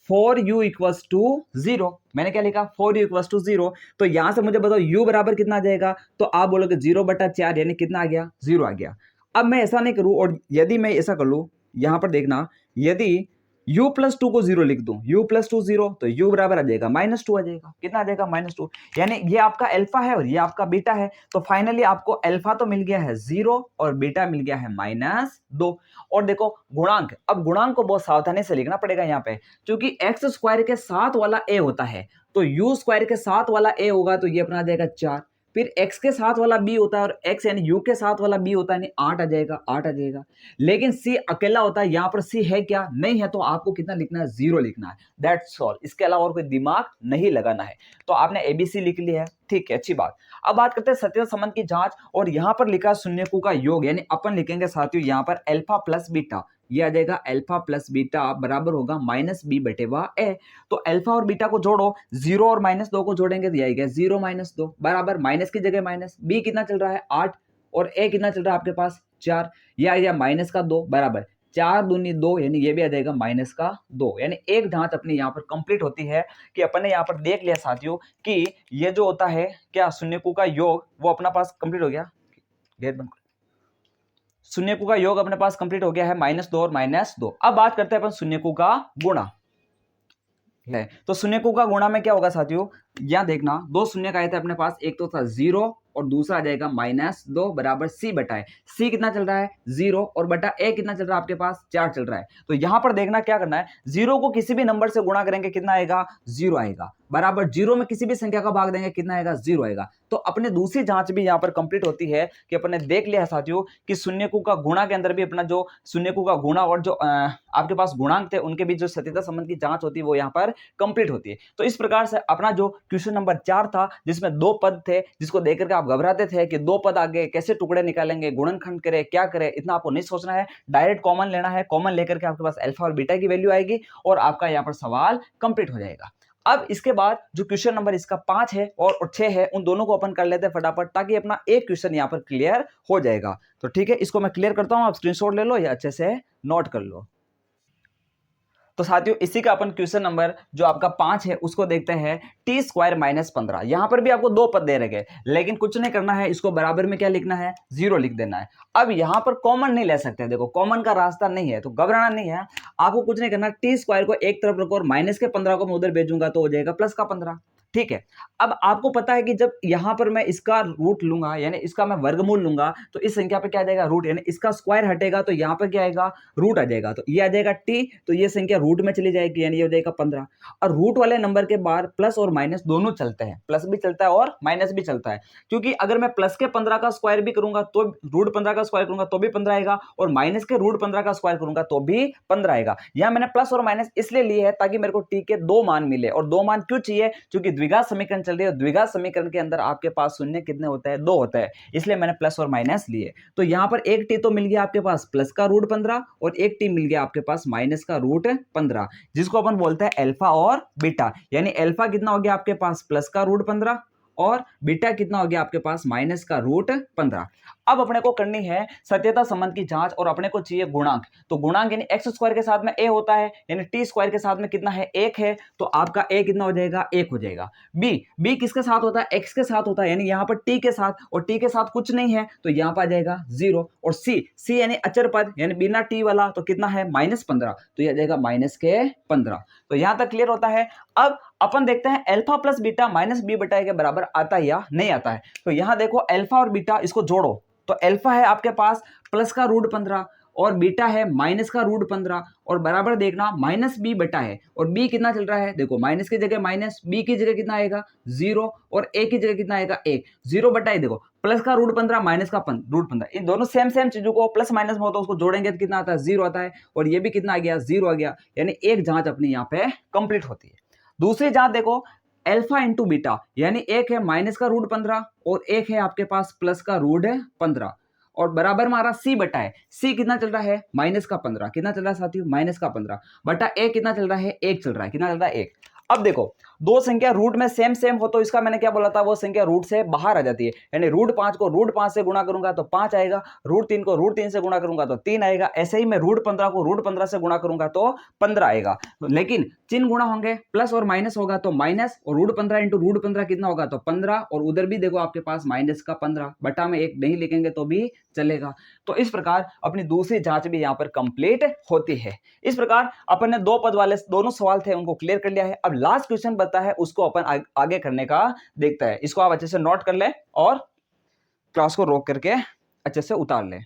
4u = 0। मैंने क्या लिखा? 4u = 0। तो यहां से मुझे बताओ u बराबर कितना आ जाएगा, तो आप बोलोगे 0/4 यानी कितना आ गया? 0 आ गया। अब मैं ऐसा नहीं करूं, और यदि मैं ऐसा कर लूं, यहां पर देखना, यदि u + 2 को 0 लिख दूं, u + 2 0, तो u बराबर आ जाएगा -2 आ जाएगा। कितना आ जाएगा? -2। यानी ये आपका अल्फा है और ये आपका बीटा है, तो फाइनली आपको अल्फा तो मिल गया है 0 और बीटा मिल गया है -2। और देखो गुणांक, अब गुणांक को बहुत सावधानी से लिखना पड़ेगा यहाँ पे, क्योंकि x² के साथ वाला a होता है, तो u² के साथ वाला a होगा तो ये अपना आ जाएगा 4, फिर x के साथ वाला b होता है और x यानी u के साथ वाला b होता है, यानी 8 आ जाएगा, 8 आ जाएगा। लेकिन c अकेला होता है, यहां पर c है क्या? नहीं है, तो आपको कितना लिखना है? 0 लिखना है। दैट्स ऑल, इसके अलावा और कोई दिमाग नहीं लगाना है। तो आपने ABC लिख लिया है, ठीक है, अच्छी बात। अब बात करते हैं सत्यता संबंध की जांच, और यहां पर लिखा शून्यकों का योग, यानी अपन लिखेंगे साथियों यहां पर अल्फा प्लस बीटा, ये आ जाएगा अल्फा प्लस बीटा बराबर होगा -b/a। तो अल्फा और बीटा को जोड़ो, 0 और -2 को जोड़ेंगे तो ये आएगा 0 - 2 बराबर माइनस की जगह माइनस, b कितना चल रहा है? 8 और a कितना चल रहा है आपके पास? 4, ये आ गया -2 बराबर 4 दूनी 2, यानी ये भी आ जाएगा -2। यानी एक जांच अपनी यहाँ पर कंप्लीट होती है कि अपन ने यहाँ पर देख लिया साथियों कि ये जो होता है क्या, शून्यकों का योग वो अपना पास कंप्लीट हो गया। गेट बंद, शून्यकों का योग अपने पास कंप्लीट हो गया है, -2 और -2। अब बात करते हैं अपन शून्यकों का गुणा है। तो शून्यकों का गुणा में क्या होगा साथियों, यहां देखना, 2 शून्य आए थे अपने पास, एक तो था 0 और दूसरा आ जाएगा -2 बराबर c बटा है। c कितना चल रहा है? 0 और बटा a कितना चल रहा है आपके पास? 4 चल रहा है। तो यहां पर देखना क्या करना है, 0 को किसी भी नंबर से गुणा करेंगे कितना आएगा? 0 आएगा, बराबर 0 में किसी भी संख्या का भाग देंगे कितना आएगा? 0 आएगा। तो अपने दूसरी जांच भी यहां पर कंप्लीट होती है कि अपने देख लिया है साथियों कि शून्यकों का गुणा के अंदर भी अपना जो शून्यकों का गुणा और जो आपके पास गुणांक थे उनके बीच जो सत्यता संबंध की जांच होती है वो यहाँ पर कंप्लीट होती है। तो इस प्रकार से अपना जो क्वेश्चन नंबर 4 था, जिसमें 2 पद थे, जिसको देख करके आप घबराते थे कि 2 पद आगे कैसे टुकड़े निकालेंगे, गुणनखंड करे, क्या करे, इतना आपको नहीं सोचना है, डायरेक्ट कॉमन लेना है। कॉमन लेकर के आपके पास अल्फा और बीटा की वैल्यू आएगी और आपका यहाँ पर सवाल कंप्लीट हो जाएगा। अब इसके बाद जो क्वेश्चन नंबर इसका 5 है और 6 है, उन दोनों को अपन कर लेते हैं फटाफट, ताकि अपना एक क्वेश्चन यहाँ पर क्लियर हो जाएगा। तो ठीक है, इसको मैं क्लियर करता हूं, आप स्क्रीनशॉट ले लो या अच्छे से नोट कर लो। तो साथियों इसी का अपन क्वेश्चन नंबर जो आपका 5 है उसको देखते हैं, t² - 15। यहां पर भी आपको 2 पद दे रखे, लेकिन कुछ नहीं करना है, इसको बराबर में क्या लिखना है? 0 लिख देना है। अब यहां पर कॉमन नहीं ले सकते, देखो कॉमन का रास्ता नहीं है, तो घबराना नहीं है, आपको कुछ नहीं करना, t² को एक तरफ रखो और -15 को मैं उधर भेजूंगा तो हो जाएगा +15। ठीक है। अब आपको पता है कि जब यहां पर मैं इसका रूट लूंगा यानी इसका मैं वर्गमूल लूंगा तो इस संख्या पे क्या आ जाएगा रूट, यानी इसका स्क्वायर हटेगा तो यहां पर क्या आएगा रूट आ जाएगा, तो ये आ जाएगा टी, तो ये संख्या रूट में चली जाएगी यानी ये हो जाएगा 15। और रूट वाले नंबर के बाहर प्लस और माइनस दोनों चलते हैं, प्लस भी चलता है और माइनस भी चलता है, क्योंकि अगर मैं प्लस के 15 का स्क्वायर भी करूंगा तो रूट 15 का स्क्वायर करूंगा तो भी 15 आएगा, और माइनस के रूट 15 का स्क्वायर करूंगा तो भी 15 आएगा। यहां मैंने प्लस और माइनस इसलिए लिए है ताकि मेरे को टी के दो मान मिले, और दो मान क्यों चाहिए, क्योंकि द्विघात समीकरण चल रही है, द्विघात समीकरण के अंदर आपके पास शून्य कितने होते हैं, दो होता है, इसलिए मैंने प्लस और माइनस लिए। तो यहां पर एक टी तो मिल गया आपके पास प्लस का रूट 15 और एक टी मिल गया आपके पास माइनस का रूट 15, जिसको अपन बोलते हैं अल्फा और बीटा। यानी अल्फा कितना हो गया आपके पास प्लस का रूट 15 और बीटा कितना हो गया आपके पास माइनस का रूट 15। अब अपने को करनी है सत्यता संबंध की जांच, और अपने को चाहिए गुणांक। तो गुणांक यानी एक्स स्क्वायर के साथ में ए होता है, यानी टी स्क्वायर के साथ में कितना है एक है, तो आपका ए कितना हो जाएगा एक हो जाएगा। बी किसके साथ होता है एक्स के साथ होता है, यानी यहाँ पर टी के साथ, और टी के साथ कुछ नहीं है तो यहाँ पर आ जाएगा 0। और सी यानी अचर पद यानी बिना टी वाला, तो कितना है -15, तो यह आ जाएगा -15। तो यहां तक क्लियर होता है। अब अपन देखते हैं alpha plus beta minus B बटा ए के बराबर आता है या नहीं आता है। तो यहां देखो अल्फा और बीटा इसको जोड़ो, तो अल्फा है आपके पास प्लस का रूट 15 और बीटा है माइनस का रूट 15, और बराबर देखना माइनस बी बटा है, और बी कितना चल रहा है देखो माइनस की जगह माइनस, बी की जगह कितना आएगा 0 और ए की जगह कितना आएगा 1, 0 बटा है देखो प्लस का रूट 15 माइनस का रूट 15, इन दोनों सेम चीजों को प्लस माइनस में होता है उसको जोड़ेंगे तो कितना आता है 0 आता है, और ये भी कितना आ गया 0 आ गया, यानी एक जांच अपनी यहाँ पे कंप्लीट होती है। दूसरी जांच देखो अल्फा इंटू बीटा, यानी एक है माइनस का रूट 15 और एक है आपके पास प्लस का रूट 15, और बराबर हमारा सी बटा है, सी कितना चल रहा है माइनस का 15, कितना चल रहा है साथियों माइनस का 15 बटा ए कितना चल रहा है एक चल रहा है, कितना चल रहा है एक। अब देखो दो संख्या रूट में सेम हो तो इसका मैंने क्या बोला था, वो संख्या रूट से बाहर आ जाती है, यानी रूट 5 को रूट 5 से गुणा करूंगा तो 5 आएगा, रूट 3 को रूट 3 से गुणा करूंगा तो 3 आएगा, ऐसे ही मैं रूट 15 को रूट 15 से गुणा करूंगा तो 15 आएगा। लेकिन चिन्ह गुणा होंगे, प्लस और माइनस होगा तो माइनस, और रूट 15 इंटू रूट 15 कितना होगा तो 15, और उधर भी देखो आपके पास माइनस का 15 बटा में एक नहीं लिखेंगे तो भी चलेगा। तो इस प्रकार अपनी दूसरी जांच भी यहाँ पर कंप्लीट होती है। इस प्रकार अपन ने दो पद वाले दोनों सवाल थे उनको क्लियर कर लिया है। अब लास्ट क्वेश्चन बता है उसको अपन आगे करने का देखता है। इसको आप अच्छे से नोट कर ले और क्लास को रोक करके अच्छे से उतार ले।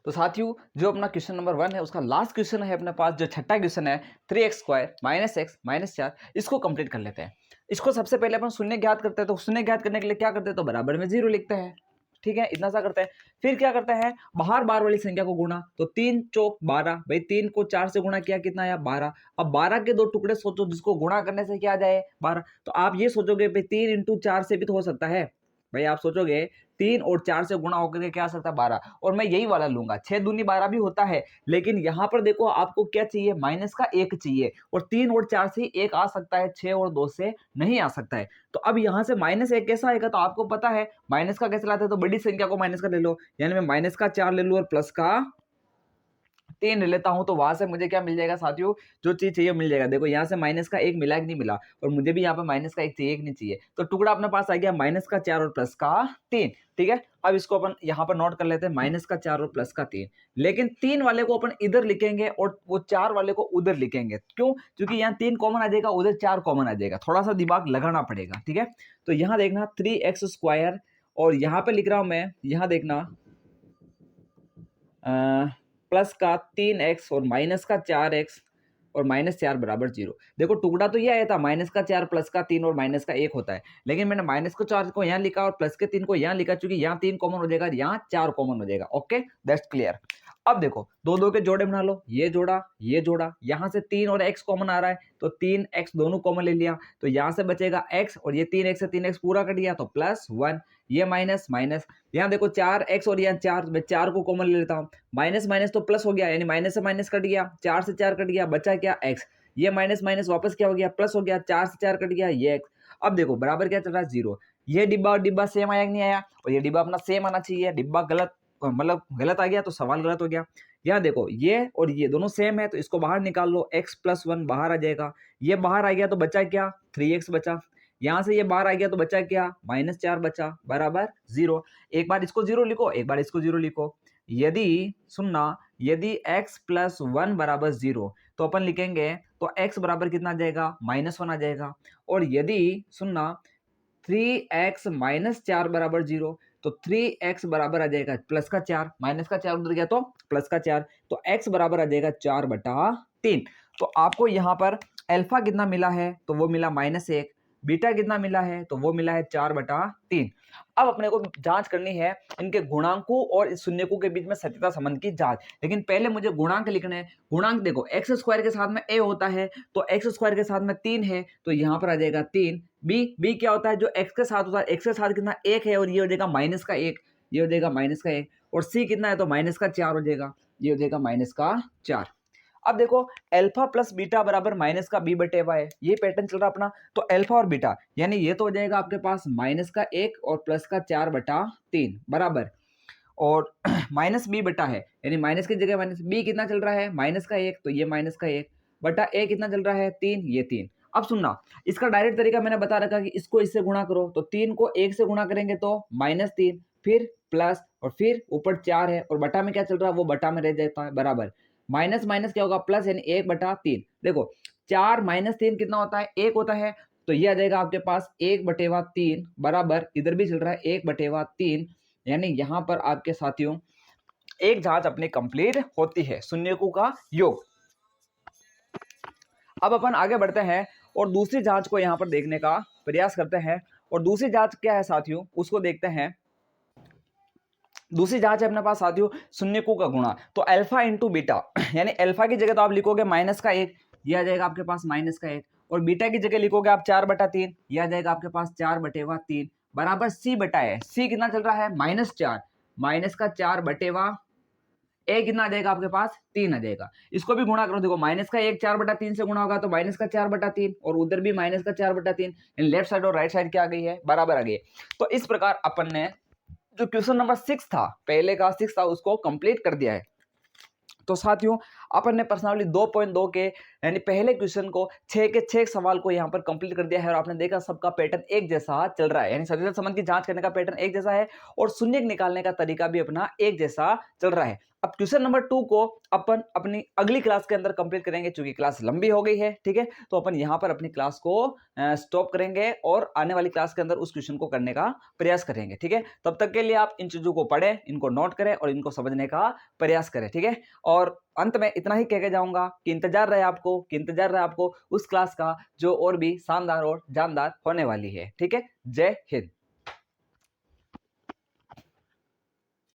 तो साथियों जो अपना क्वेश्चन नंबर 1 है उसका लास्ट क्वेश्चन है अपने पास, जो छठा क्वेश्चन है 3x² - x - 4, इसको कंप्लीट कर लेते हैं। इसको सबसे पहले अपन शून्य ज्ञात करते हैं, तो शून्य ज्ञात करने के लिए क्या करते हैं, तो बराबर में 0 लिखते हैं, ठीक है, इतना सा करते हैं। फिर क्या करते हैं, बाहर बार वाली संख्या को गुणा, तो 3 चौक 12, भाई 3 को 4 से गुणा किया कितना आया 12। अब 12 के दो टुकड़े सोचो जिसको गुणा करने से क्या आ जाए 12, तो आप ये सोचोगे भाई 3 × 4 से भी तो हो सकता है, भाई आप सोचोगे 3 और 4 से गुणा होकर के क्या आ सकता है 12, और मैं यही वाला लूंगा 6 दूनी 12 भी होता है, लेकिन यहां पर देखो आपको क्या चाहिए माइनस का 1 चाहिए, और 3 और 4 से 1 आ सकता है, 6 और 2 से नहीं आ सकता है। तो अब यहां से -1 कैसा आएगा, तो आपको पता है माइनस का कैसे लाते हैं, तो बड़ी संख्या को माइनस का ले लो, यानी मैं माइनस का 4 ले लूं और प्लस का 3 ले लेता हूं, तो वहां से मुझे क्या मिल जाएगा साथियों, जो चीज चाहिए मिल जाएगा। देखो यहाँ से माइनस का 1 मिला कि नहीं मिला, और मुझे भी यहाँ पे माइनस का 1 चाहिए कि नहीं चाहिए, तो टुकड़ा अपने पास आ गया माइनस का 4 और प्लस का 3, ठीक है। अब इसको अपन यहाँ पर नोट कर लेते हैं माइनस का 4 और प्लस का 3, लेकिन 3 वाले को अपन इधर लिखेंगे और वो 4 वाले को उधर लिखेंगे, क्यों, क्योंकि यहाँ 3 कॉमन आ जाएगा, उधर 4 कॉमन आ जाएगा, थोड़ा सा दिमाग लगाना पड़ेगा, ठीक है। तो यहाँ देखना 3x², और यहाँ पे लिख रहा हूं मैं, यहाँ देखना प्लस का 3x और माइनस का 4x और -4 बराबर 0। देखो टुकड़ा तो ये आया था माइनस का 4 प्लस का 3 और माइनस का 1 होता है, लेकिन मैंने माइनस को 4 को यहाँ लिखा और प्लस के 3 को यहाँ लिखा, क्योंकि यहाँ 3 कॉमन हो जाएगा, यहाँ 4 कॉमन हो जाएगा। Okay, that's clear. अब देखो दो दो के जोड़े बना लो, ये जोड़ा, यहाँ से 3 और x कॉमन आ रहा है, तो 3x दोनों कॉमन ले लिया, तो यहाँ से बचेगा x, और ये 3x से 3x पूरा कट गया तो +1, ये माइनस माइनस, यहाँ देखो 4x और यहाँ 4, मैं 4 को कॉमन ले लेता हूँ, माइनस माइनस तो प्लस हो गया, यानी माइनस से माइनस कट गया, 4 से 4 कट गया, बचा क्या x, ये माइनस माइनस वापस क्या हो गया प्लस हो गया, 4 से 4 कट गया ये x। अब देखो बराबर क्या चल रहा है 0, ये डिब्बा और डिब्बा सेम आया कि नहीं आया, और ये डिब्बा अपना सेम आना चाहिए, डिब्बा गलत मतलब गलत आ गया तो सवाल गलत हो गया। यहाँ देखो ये और ये दोनों सेम है, तो इसको बाहर निकाल लो, x + 1 बाहर आ जाएगा, ये बाहर आ गया तो बचा क्या 3x बचा, यहाँ से ये बाहर आ गया तो बचा क्या -4 बचा, बराबर 0। एक बार इसको 0 लिखो, एक बार इसको 0 लिखो, यदि सुनना, यदि x प्लस 1 बराबर 0 तो अपन लिखेंगे तो x बराबर कितना आ जाएगा, -1 आ जाएगा। और यदि सुनना 3x माइनस 4 बराबर 0 तो 3x बराबर आ जाएगा प्लस का 4, माइनस का 4 उधर गया तो प्लस का 4, तो x बराबर आ जाएगा 4/3। तो आपको यहाँ पर अल्फा कितना मिला है, तो वो मिला -1, बीटा कितना मिला है, तो वो मिला है 4/3। अब अपने को जांच करनी है इनके गुणांकों और इस शून्यकों के बीच में सत्यता संबंध की जांच। लेकिन पहले मुझे गुणांक लिखने हैं। गुणांक देखो, एक्स स्क्वायर के साथ में a होता है तो एक्स स्क्वायर के साथ में 3 है तो यहाँ पर आ जाएगा 3। बी क्या होता है, जो एक्स के साथ होता है, एक्स के साथ कितना 1 है और ये हो जाएगा -1, ये हो जाएगा -1। और सी कितना है तो -4 हो जाएगा, ये हो जाएगा -4। अब देखो अल्फा प्लस बीटा बराबर -b/y है, ये पैटर्न चल रहा अपना। तो अल्फा और बीटा यानी ये तो हो जाएगा आपके पास -1 और प्लस का 4/3 बराबर, और माइनस बी बटा है यानी माइनस की जगह माइनस, बी कितना चल रहा है -1 तो ये -1 बटा ए कितना चल रहा है 3, ये 3। अब सुनना, इसका डायरेक्ट तरीका मैंने बता रखा कि इसको इससे गुणा करो, तो 3 को 1 से गुणा करेंगे तो -3, फिर प्लस और फिर ऊपर 4 है और बटा में क्या चल रहा है वो बटा में रह जाता है बराबर, माइनस माइनस क्या होगा प्लस यानी 1/3। देखो 4 - 3 कितना होता है 1 होता है, तो ये आ जाएगा आपके पास 1/3 बराबर, इधर भी चल रहा है 1/3, यानी यहां पर आपके साथियों एक जांच अपनी कंप्लीट होती है, शून्यकों का योग। अब अपन आगे बढ़ते हैं और दूसरी जांच को यहां पर देखने का प्रयास करते हैं। और दूसरी जांच क्या है साथियों, उसको देखते हैं। दूसरी जांच है अपने पास साथियों शून्यकों का गुणा। तो अल्फा इंटू बीटा यानी अल्फा की जगह तो आप लिखोगे -1, ये आ जाएगा आपके पास -1, और बीटा की जगह लिखोगे आप 4/3, ये आ जाएगा आपके पास 4/3 बराबर सी बटा है। सी कितना चल रहा है -4, माइनस का 4/, ए कितना आ जाएगा आपके पास 3 आ जाएगा। इसको भी गुणा करो, देखो -1 4/3 से गुणा होगा तो -4/3 और उधर भी -4/3, लेफ्ट साइड और राइट साइड क्या आ गई है बराबर आ गई है। तो इस प्रकार अपन ने जो क्वेश्चन नंबर 6 था, पहले का 6 था, उसको कंप्लीट कर दिया है। तो साथियों अपन ने प्रश्नावली 2.2 के यानी पहले क्वेश्चन को 6 के 6 सवाल को यहाँ पर कंप्लीट कर दिया है और आपने देखा सबका पैटर्न एक जैसा चल रहा है, यानी सत्यता संबंध की जांच करने का पैटर्न एक जैसा है और शून्यक निकालने का तरीका भी अपना एक जैसा चल रहा है। अब क्वेश्चन नंबर 2 को अपन अपनी अगली क्लास के अंदर कंप्लीट करेंगे, चूंकि क्लास लंबी हो गई है, ठीक है, तो अपन यहाँ पर अपनी क्लास को स्टॉप करेंगे और आने वाली क्लास के अंदर उस क्वेश्चन को करने का प्रयास करेंगे, ठीक है। तब तक के लिए आप इन चीजों को पढ़ें, इनको नोट करें और इनको समझने का प्रयास करें, ठीक है। और अंत में इतना ही कह के जाऊंगा कि इंतजार रहे आपको उस क्लास का जो और भी शानदार और जानदार होने वाली है, ठीक है। जय हिंद।